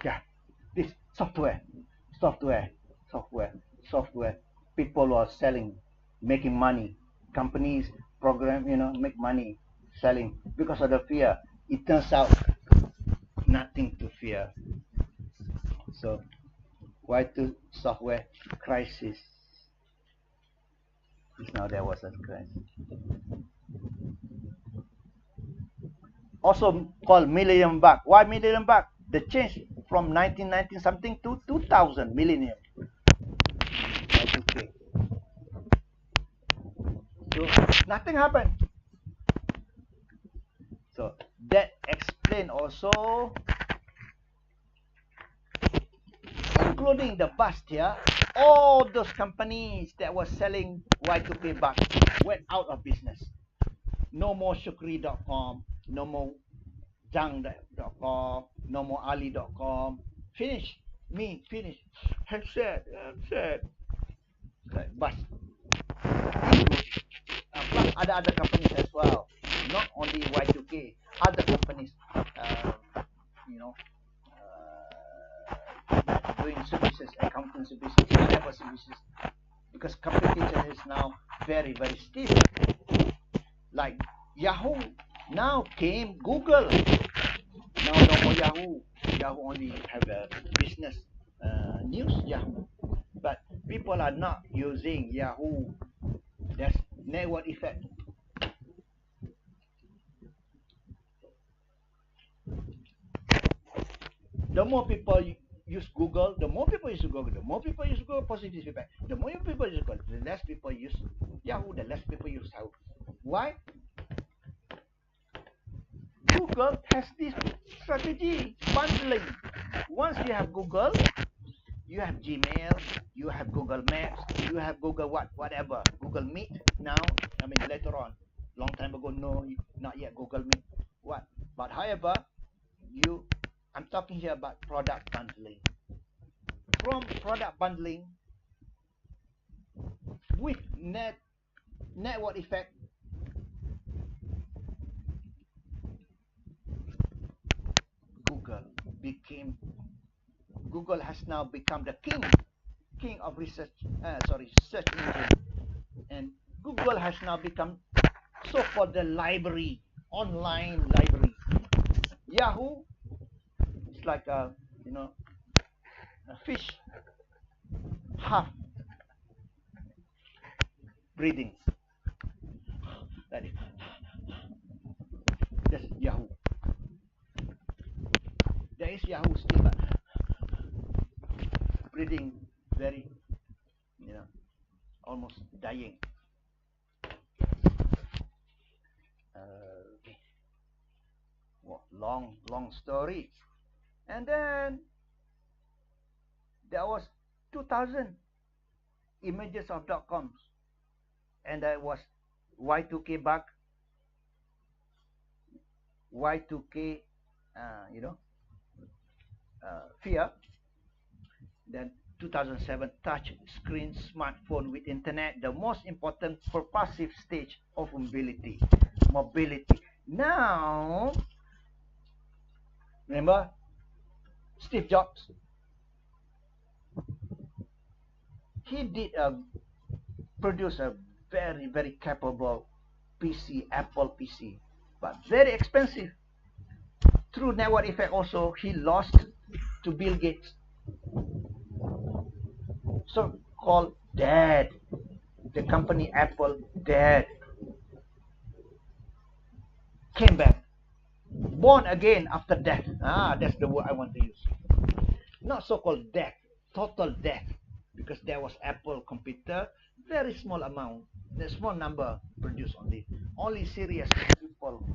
Yeah, this software. People are selling, making money. Companies program, make money selling because of the fear. It turns out nothing to fear. So Y2 software crisis. Now there was a crisis. Also called millennium bug. Why millennium bug? The change from 1990 something to 2000 millennium. Okay. So nothing happened. So that explain also, including the bust here, all those companies that were selling Y2K bugs went out of business. No more Shukri.com, no more Zhang.com, no more Ali.com. Finish. Me, finish. I'm sad. Like bust. Plus other companies as well, not only Y2K, other companies, you know, doing services, accounting services, whatever services, because competition is now very, very stiff. Like Yahoo, now came Google. Now no more Yahoo. Yahoo only have a business news Yahoo, but people are not using Yahoo. That's network effect. The more people use Google, the more people use Google, the more people use Google, positive feedback. The more people use Google, the less people use Yahoo, the less people use Yahoo. Why? Google has this strategy, bundling. Once you have Google, you have Gmail, you have Google Maps, you have Google whatever, Google Meet now. I mean later on, long time ago, no, not yet Google Meet. What? But however, I'm talking here about product bundling. From product bundling with network effect, Google has now become the king of search engine, and Google has now become so-called the library, online library. Yahoo is like a fish half breathing. That is, that's Yahoo. There is Yahoo still, but breathing very, almost dying. Okay. Well, long story. And then there was 2000 images of .coms, and there was Y2K bug, Y2K, fear. Then 2007 touch screen smartphone with internet, the most important purposive stage of mobility. Now, remember Steve Jobs? He did produce a very, very capable PC, Apple PC, but very expensive. Through network effect also, he lost to Bill Gates. So-called dead. The company Apple dead. Came back. Born again after death. That's the word I want to use. Not so-called death, total death. Because there was Apple computer, very small amount, the small number produced only serious people,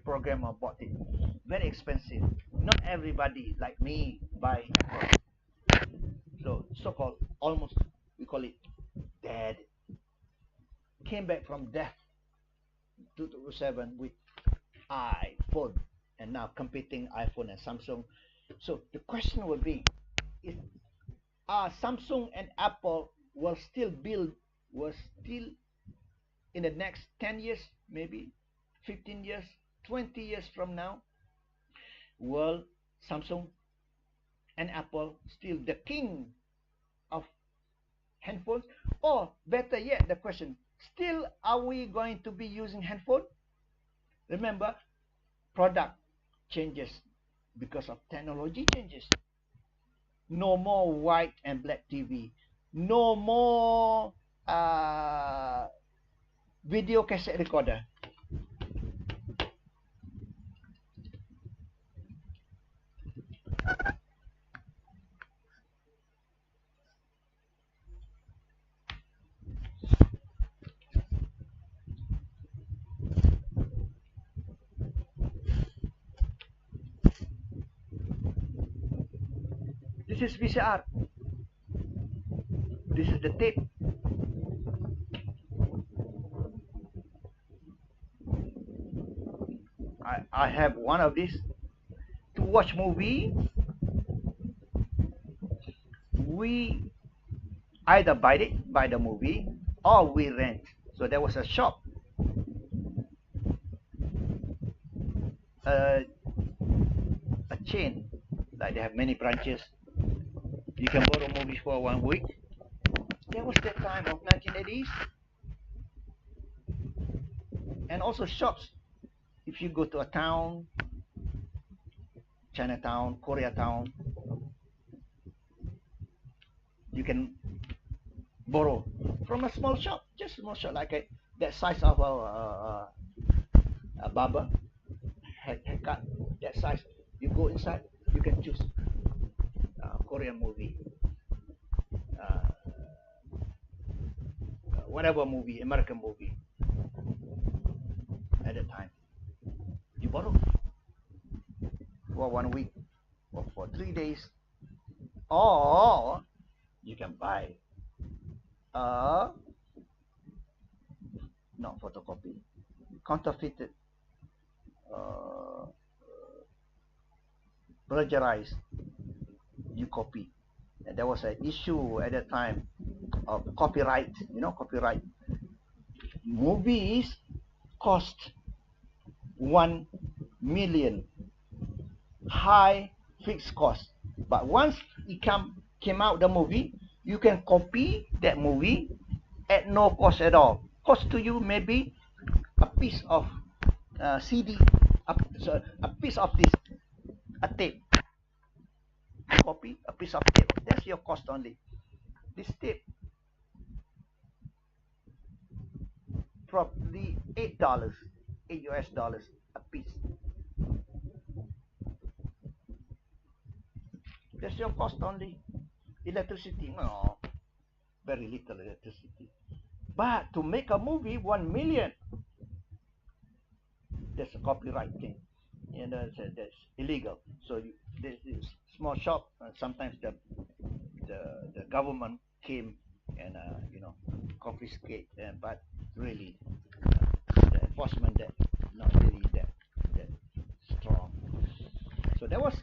programmer bought it. Very expensive. Not everybody like me buy Apple. So-called almost, we call it dead. Came back from death 2007 with iPhone, and now competing iPhone and Samsung. So the question would be, is Samsung and Apple will still in the next 10 years, maybe 15 years, 20 years from now, will Samsung and Apple still the king of handphones? Or better yet, the question, still are we going to be using handphone? Remember, product changes because of technology changes. No more white and black TV. No more video cassette recorder. This is VCR. This is the tape. I have one of these. To watch movie, we either buy the movie or we rent. So there was a shop a chain, like they have many branches. You can borrow movies for 1 week. That was the time of 1980s. And also shops. If you go to a town, Chinatown, Koreatown, you can borrow from a small shop, just a small shop, like that size of a barber haircut, that size. You go inside, you can choose Korean movie, uh, whatever movie, American movie at the time. You borrow for 1 week or for 3 days, or you can buy not photocopy, counterfeited, uh, plagiarized, you copy. And there was an issue at that time of copyright. You know, copyright. Movies cost 1 million, high fixed cost. But once it came out the movie, you can copy that movie at no cost at all. Cost to you maybe a piece of CD, a piece of this, a tape. Copy a piece of tape. That's your cost only. This tape, probably $8, $8 a piece. That's your cost only. Electricity, no, very little electricity. But to make a movie, 1 million, that's a copyright thing. You know, that's illegal. So there's this small shop, and sometimes the government came and confiscate. But really, the enforcement that not really that strong. So that was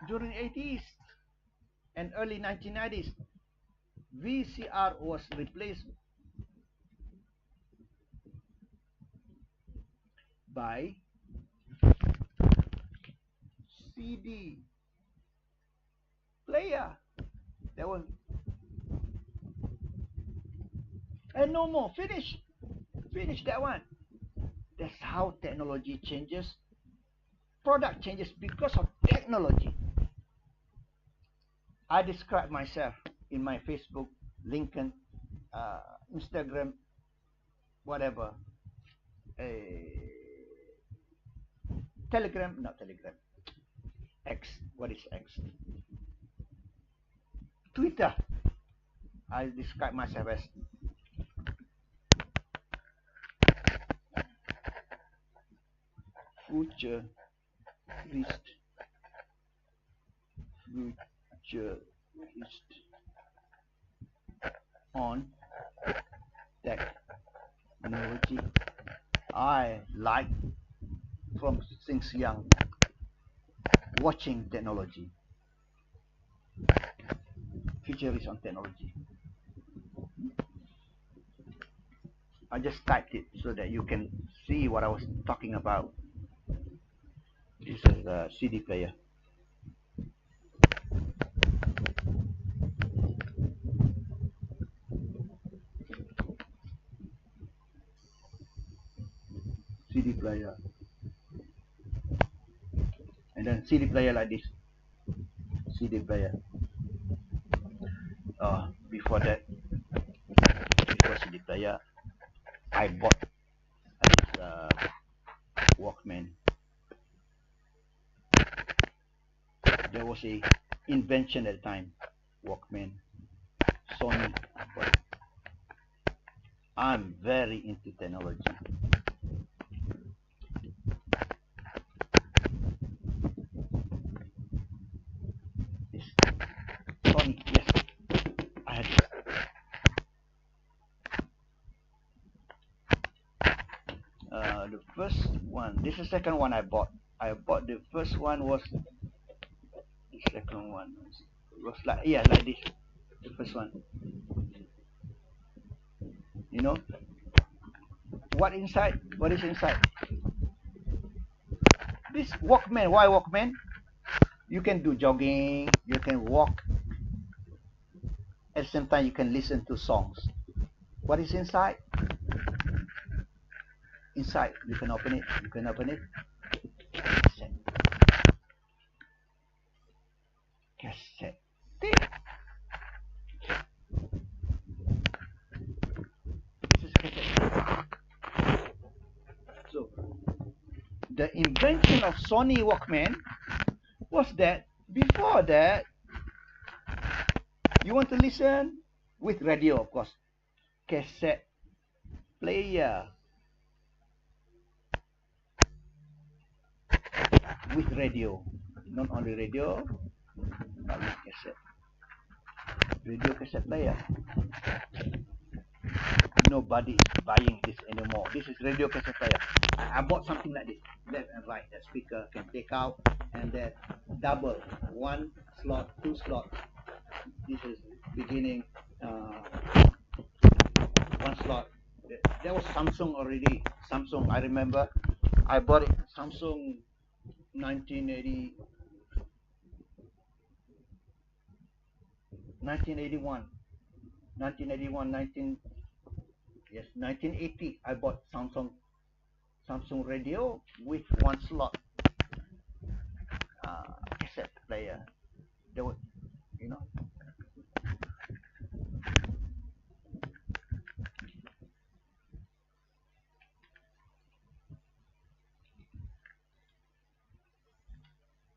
during 80s and early 1990s. VCR was replaced by CD player. That was, and no more. Finish that one. That's how technology changes. Product changes because of technology. I describe myself in my Facebook, LinkedIn, Instagram, whatever, Telegram, not Telegram, X. What is X? Twitter. I describe myself as futurist on technology. I like from since young watching technology. Futurist on technology. I just typed it so that you can see what I was talking about. This is a CD player. CD player. And then CD player like this. CD player. Before that, before CD player, I bought this Walkman. There was a invention at the time, Walkman, Sony. But I'm very into technology. This Sony, yes, I had it. The first one. This is the second one I bought. The first one was the second one. It was like like this. The first one. You know what inside? What is inside? This Walkman, why Walkman? You can do jogging, you can walk. At the same time, you can listen to songs. What is inside? Inside, you can open it. You can open it. Cassette. Cassette tape. This is cassette. So, the invention of Sony Walkman was that before that, you want to listen with radio, of course. Cassette player with radio. Not only radio, but with cassette. Radio cassette player. Nobody is buying this anymore. This is radio cassette player. I bought something like this. Left and right. The speaker can take out and then double. 1 slot, 2 slot. This is beginning 1 slot. There was Samsung already. Samsung, I remember. I bought it. Samsung 1980. 1981, 1980. I bought Samsung radio with 1 slot cassette player. There was, you know.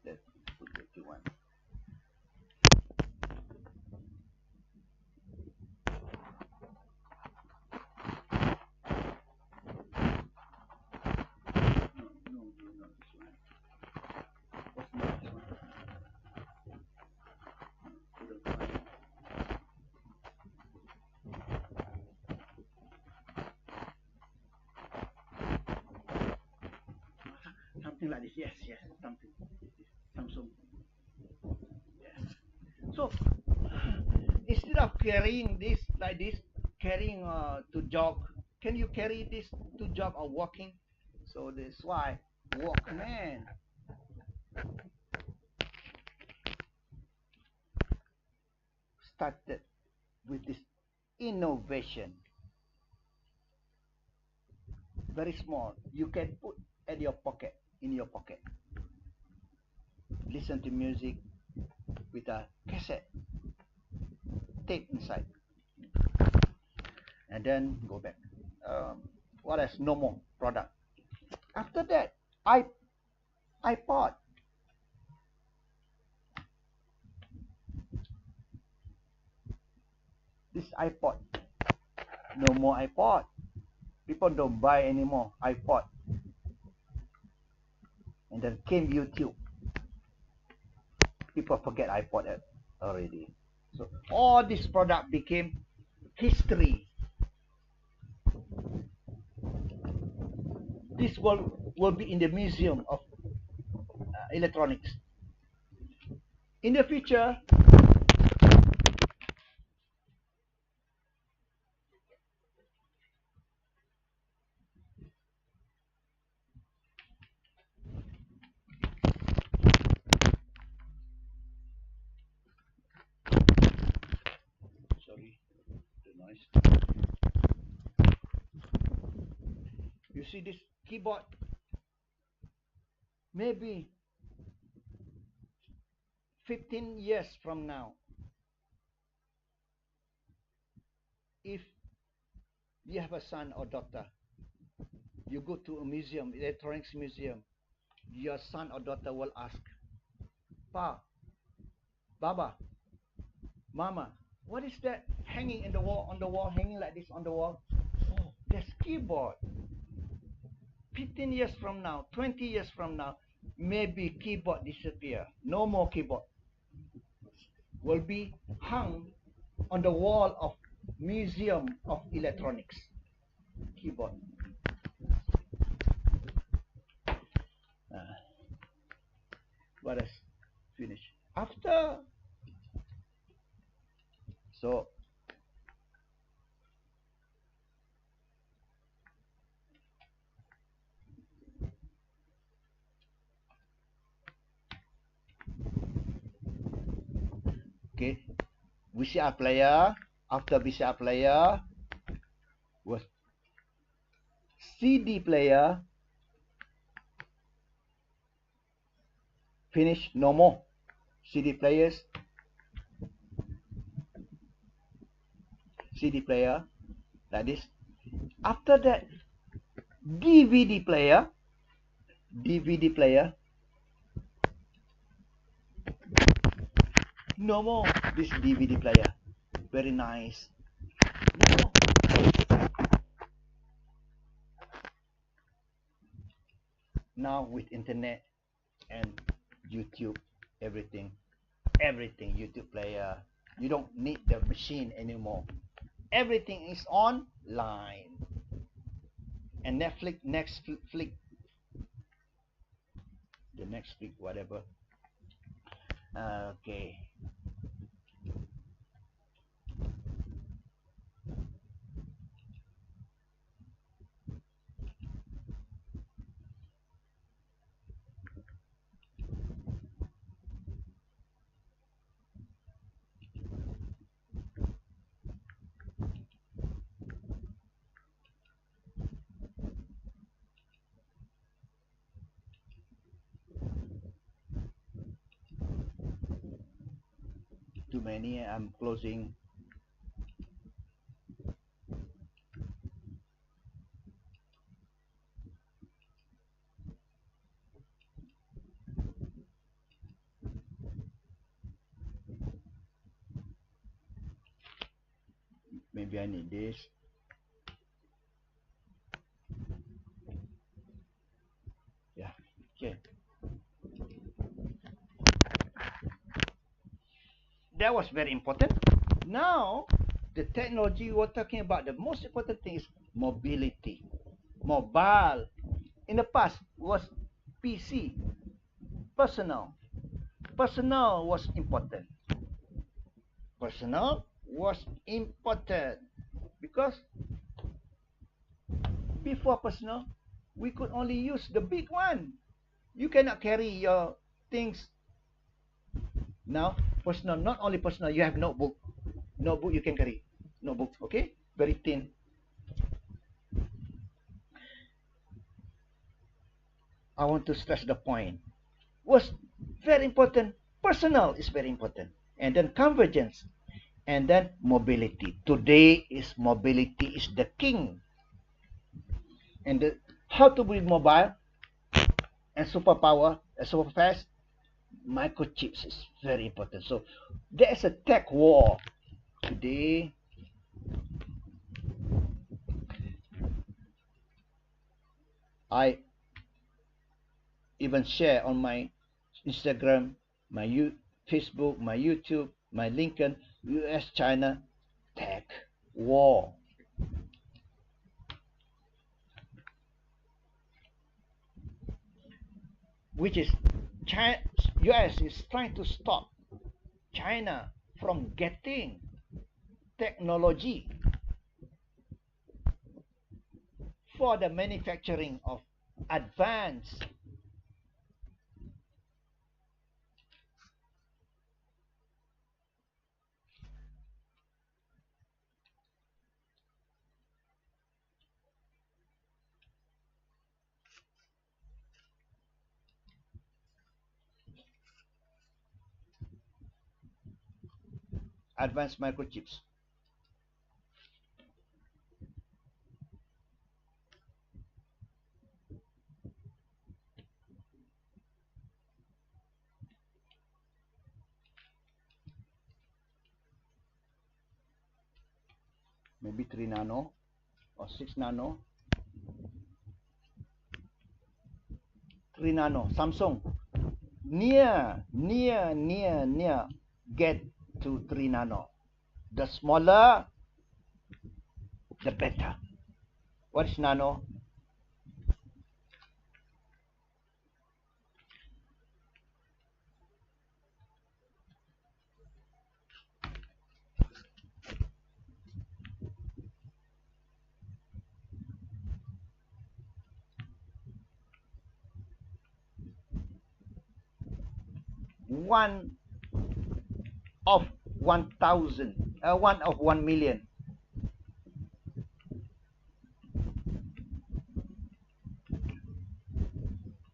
Let's put the 21. Something like this, yes, something. Samsung. Yes. So instead of carrying this like this, carrying to jog, can you carry this to jog or walking? So that's why Walkman started with this innovation. Very small. You can put at your pocket, in your pocket. Listen to music with a cassette tape inside. And then go back. What else? No more product. After that, iPod. This iPod. No more iPod. People don't buy anymore iPod. And then came YouTube. People forget iPod already. So all this product became history. This will be in the museum of electronics. In the future, sorry, the noise. You see this keyboard? Maybe 15 years from now, if you have a son or daughter, you go to a museum, electronics museum, your son or daughter will ask, Pa, Baba, Mama, what is that hanging in the wall, on the wall, hanging like this on the wall? Oh, that's keyboard. 15 years from now, 20 years from now, maybe keyboard disappear. No more keyboard. Will be hung on the wall of Museum of Electronics. Keyboard. Let us finish. After, so Okay, VCR player. After VCR player was CD player. Finish, no more CD players. CD player like this. After that, DVD player. DVD player. No more this DVD player. Very nice. No more. Now with internet and YouTube, everything YouTube player. You don't need the machine anymore. Everything is online. And Netflix, the Netflix, whatever. Okay. Too many. I'm closing. Maybe I need this. Yeah. Okay. That was very important. Now, the technology we're talking about, the most important thing is mobility. Mobile. In the past was PC. Personal. Personal was important. Personal was important because before personal, we could only use the big one. You cannot carry your things. Now, personal, not only personal, you have notebook. Notebook you can carry. Notebook, okay? Very thin. I want to stress the point. Was very important. Personal is very important. And then convergence. And then mobility. Today is mobility is the king. And how to be mobile and superpower, super fast, microchips is very important. So there's a tech war today. I even share on my Instagram, my Facebook, my YouTube, my LinkedIn, US China tech war. Which is China, US is trying to stop China from getting technology for the manufacturing of advanced microchips. Maybe 3 nano or 6 nano. 3 nano. Samsung. Near get to 3 nano. The smaller, the better. What is nano? One of 1,000, 1 of 1 million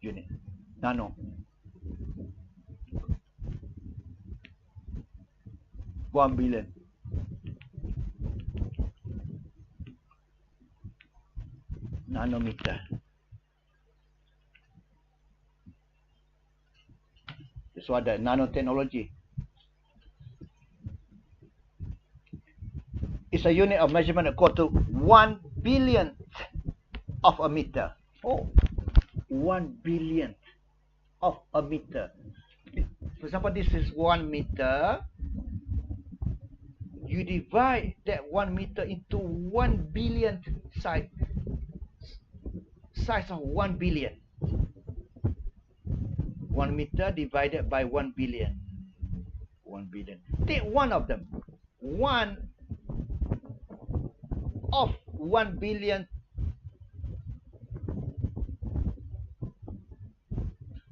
unit, nano. 1 billion. Nanometer. That's what the nanotechnology. It's a unit of measurement equal to 1 billionth of a meter. Oh, 1 billionth of a meter. For example, this is 1 meter. You divide that 1 meter into 1 billionth size of 1 billion. 1 meter divided by 1 billion. 1 billion. Take one of them. 1 of 1 billion.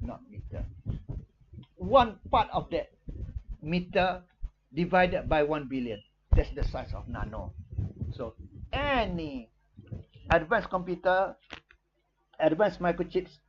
Not meter. 1 part of that meter divided by 1 billion. That's the size of nano. So any advanced computer, advanced microchips,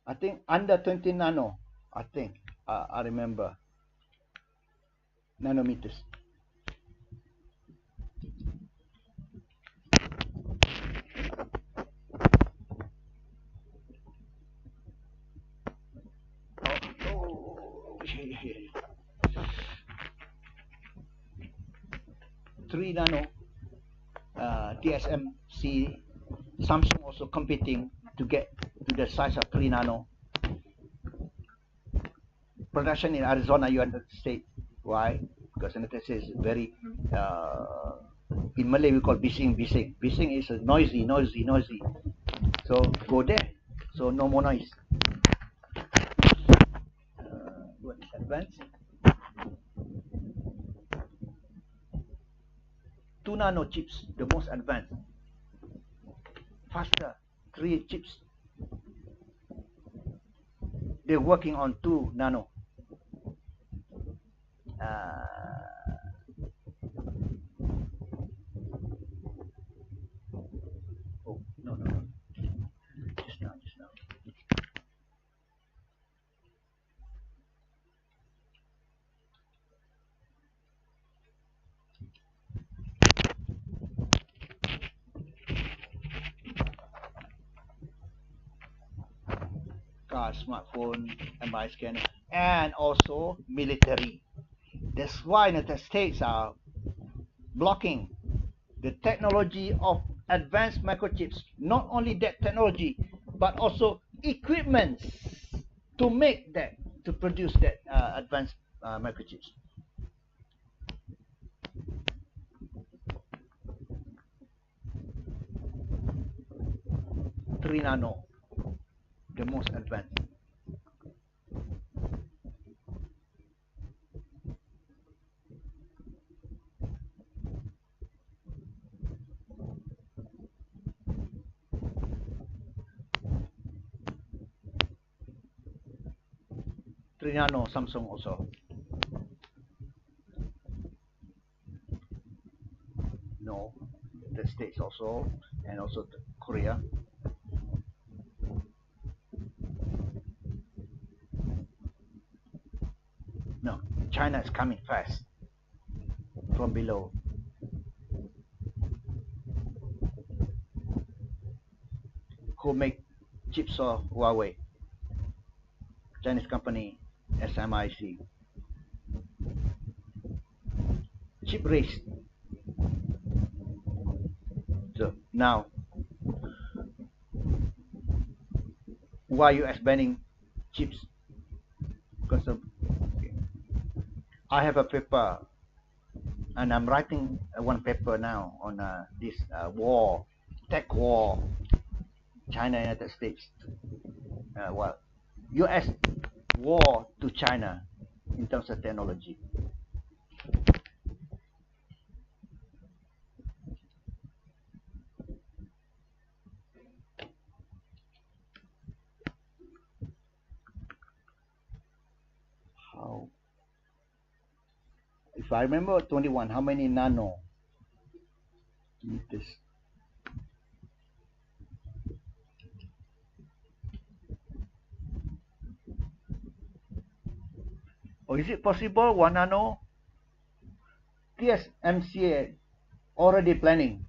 I think under 20 nano, I think, I remember, nanometers. Oh, 3 nano, TSMC, Samsung also competing to get to the size of 3 nano. Production in Arizona, United States. Why? Because United States is very, in Malay we call bising. Bising is noisy. So go there. So no more noise. What is advanced? 2 nano chips, the most advanced. Faster, 3 chips. They're working on 2 nano. Oh, no. Just now. 'Car, smartphone, MRI scanner, and also military. That's why United States are blocking the technology of advanced microchips. Not only that technology, but also equipment to make that, to produce that advanced microchips. Three nano, the most advanced. Three nano, Samsung also. No, the States also, and also Korea. No, China is coming fast from below. Who make chips for Huawei? Chinese company, SMIC. Chip race. So now, why US banning chips? Because of, I have a paper, and I'm writing one paper now on this war, tech war, China, United States. Well, US war to China. in terms of technology. How? If I remember 21, how many nanometers? Or is it possible 1 nano? TSMC already planning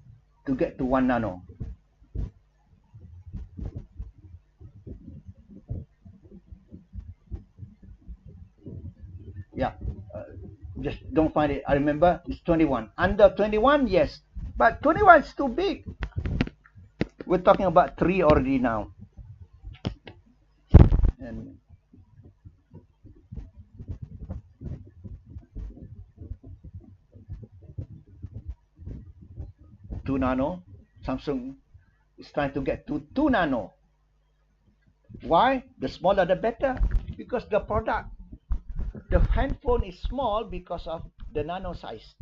to get to 1 nano. Yeah, just don't find it. I remember it's 21. Under 21, yes, but 21 is too big. We're talking about 3 already now. And 2 nano. Samsung is trying to get to 2 nano. Why? The smaller the better. Because the product, the handphone is small because of the nano size.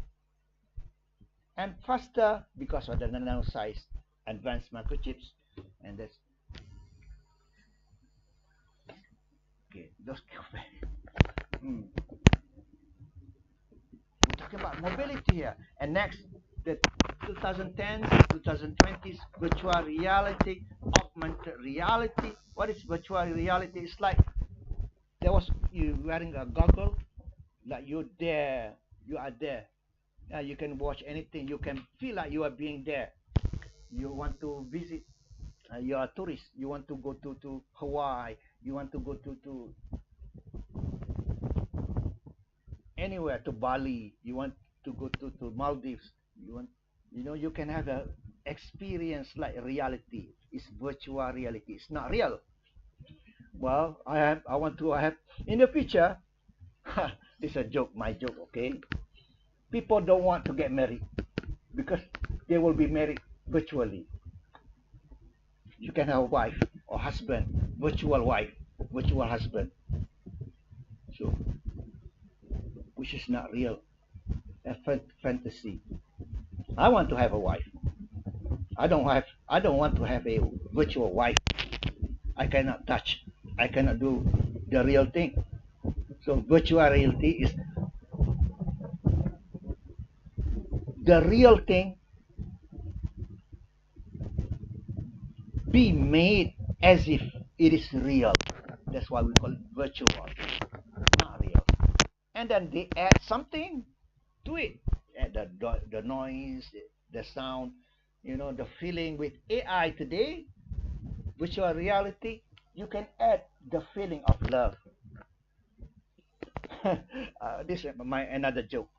And faster because of the nano size. Advanced microchips. And that's okay. Those we're talking about mobility here. And next, the 2010s, 2020s, virtual reality, augmented reality. What is virtual reality? It's like there was you wearing a goggle, like you're there, you are there. You can watch anything. You can feel like you are being there. You want to visit. You are a tourist. You want to go to Hawaii. You want to go to anywhere, to Bali. You want to go to Maldives. You can have a experience like reality. It's virtual reality. It's not real. Well, I have in the future. This is a joke, my joke, okay? People don't want to get married because they will be married virtually. You can have a wife or husband, virtual wife, virtual husband. So, which is not real, a fantasy. I want to have a wife. I don't want to have a virtual wife. I cannot touch. I cannot do the real thing. So virtual reality is the real thing be made as if it is real. That's why we call it virtual, not real. And then they add something to it. Add the noise, the sound, the feeling. With AI today, virtual reality, you can add the feeling of love. This is another joke.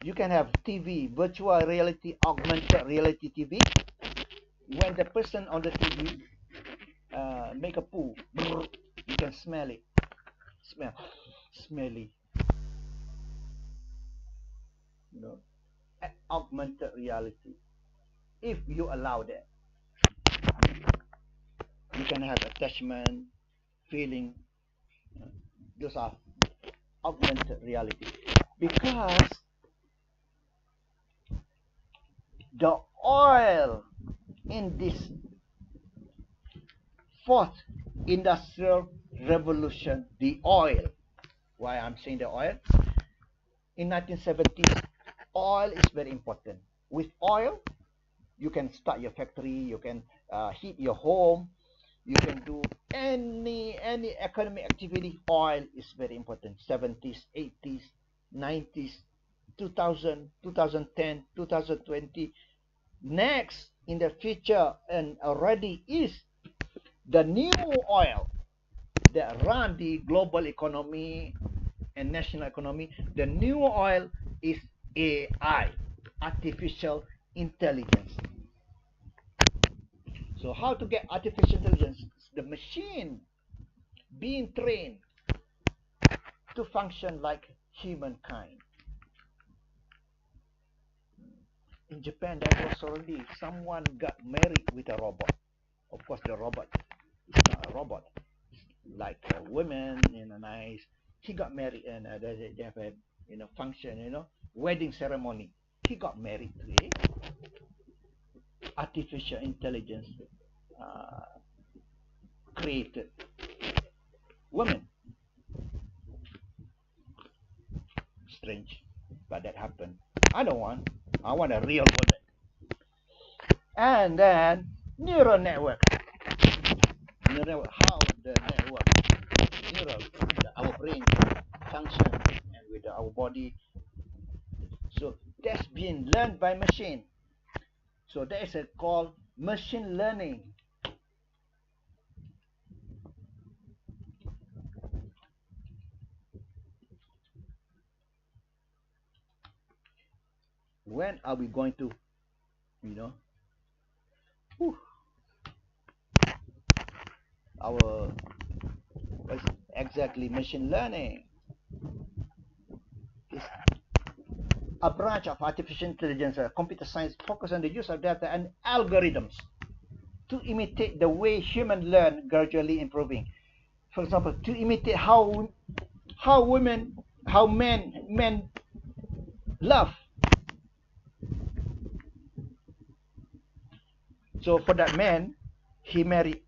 You can have TV, virtual reality, augmented reality TV. When the person on the TV make a poo, you can smell it. Smelly. Augmented reality. If you allow that, you can have attachment, feeling. Those are augmented reality. Because the oil in this fourth industrial revolution, the oil, why I'm saying the oil, in 1970s, oil is very important. With oil, you can start your factory, you can heat your home, you can do any economic activity. Oil is very important. 70s, 80s, 90s, 2000, 2010, 2020. Next, in the future, and already is, the new oil that run the global economy and national economy. The new oil is AI, artificial intelligence. So how to get artificial intelligence? The machine being trained to function like humankind. In Japan, there was already someone got married with a robot. Of course, the robot is not a robot. It's like a woman, nice, He got married, and they have a function, wedding ceremony. He got married to a artificial intelligence uh, created woman. Strange, but that happened. I want a real woman. And then neural network. How the network, our brain function, and with our body. So that's being learned by machine. So that is called machine learning. When are we going to, our what's exactly machine learning? It's a branch of artificial intelligence, computer science focused on the use of data and algorithms to imitate the way humans learn, gradually improving. For example, to imitate how men love. So for that man, he married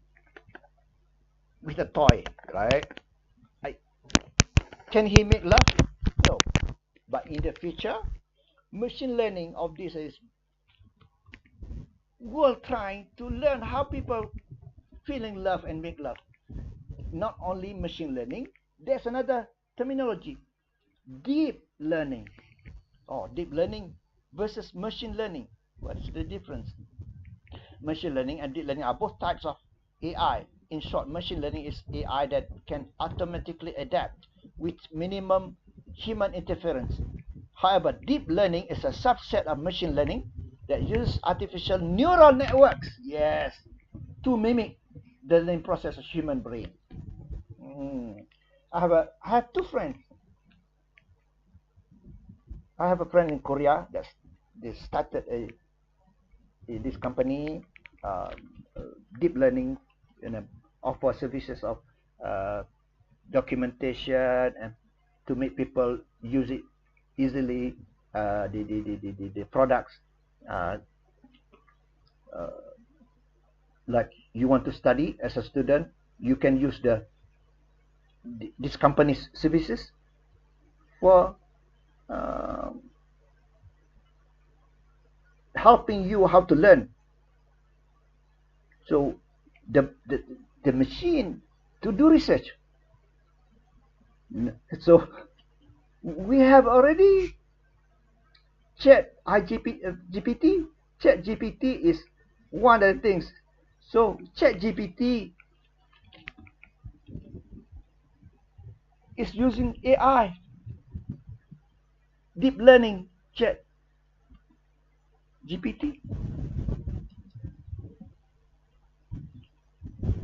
with a toy, right? Can he make love? No. But in the future, machine learning of this is world trying to learn how people feeling love and make love. Not only machine learning, there's another terminology, deep learning. Deep learning versus machine learning. What's the difference? Machine learning and deep learning are both types of AI. In short, machine learning is AI that can automatically adapt with minimum human interference. However, deep learning is a subset of machine learning that uses artificial neural networks, yes, to mimic the learning process of human brain. I have two friends. I have a friend in Korea that they started this company, deep learning, offer services of documentation and to make people use it easily. The products, like you want to study as a student, you can use this company's services for helping you how to learn. So the machine to do research. So we have already GPT. ChatGPT is one of the things. So ChatGPT is using AI, deep learning ChatGPT.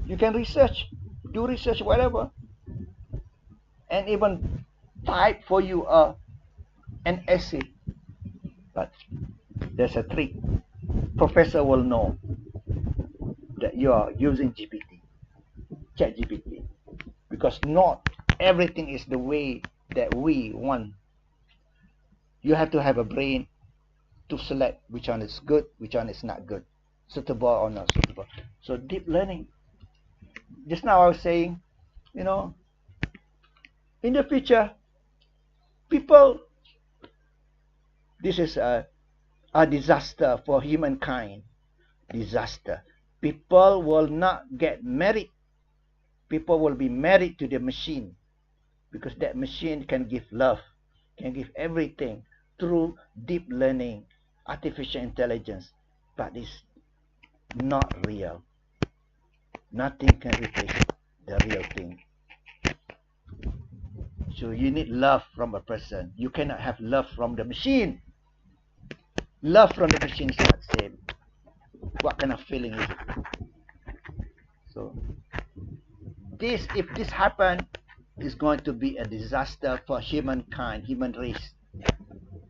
You can do research, whatever, and even type for you an essay. But there's a trick. Professor will know that you are using ChatGPT, because not everything is the way that we want. You have to have a brain to select which one is good, which one is not good, suitable or not suitable. So deep learning. Just now I was saying, in the future, people, this is a disaster for humankind. Disaster. People will not get married. People will be married to the machine, because that machine can give love, can give everything through deep learning, artificial intelligence, but it's not real. Nothing can replace the real thing. So you need love from a person. You cannot have love from the machine. Love from the machine is not the same. What kind of feeling is it? So if this happen, it's going to be a disaster for humankind, human race.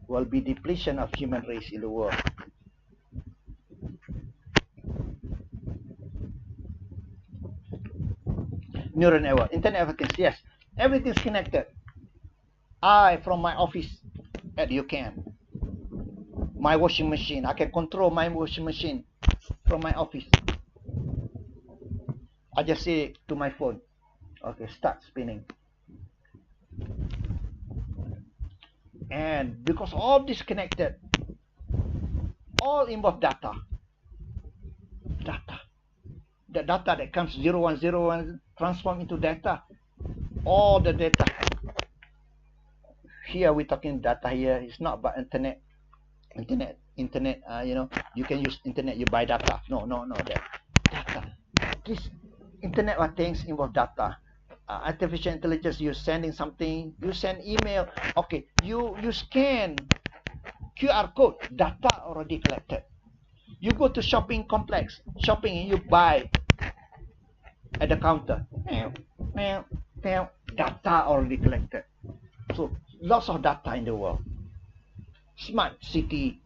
Will be depletion of human race in the world. Neural network, Internet of Things, yes, everything's connected. from my office, and you can. My washing machine, I can control my washing machine from my office. I just say to my phone, okay, start spinning. And because all this connected, all involve data. The data that comes 0101 transform into data. All the data. Here we're talking data here. It's not about internet. You know, you can use internet, you buy data. No, that data. This internet of things involve data. Artificial intelligence, you're sending something, you send email. Okay, you scan QR code, data already collected. You go to shopping complex, shopping, you buy at the counter. Data already collected. So lots of data in the world. Smart city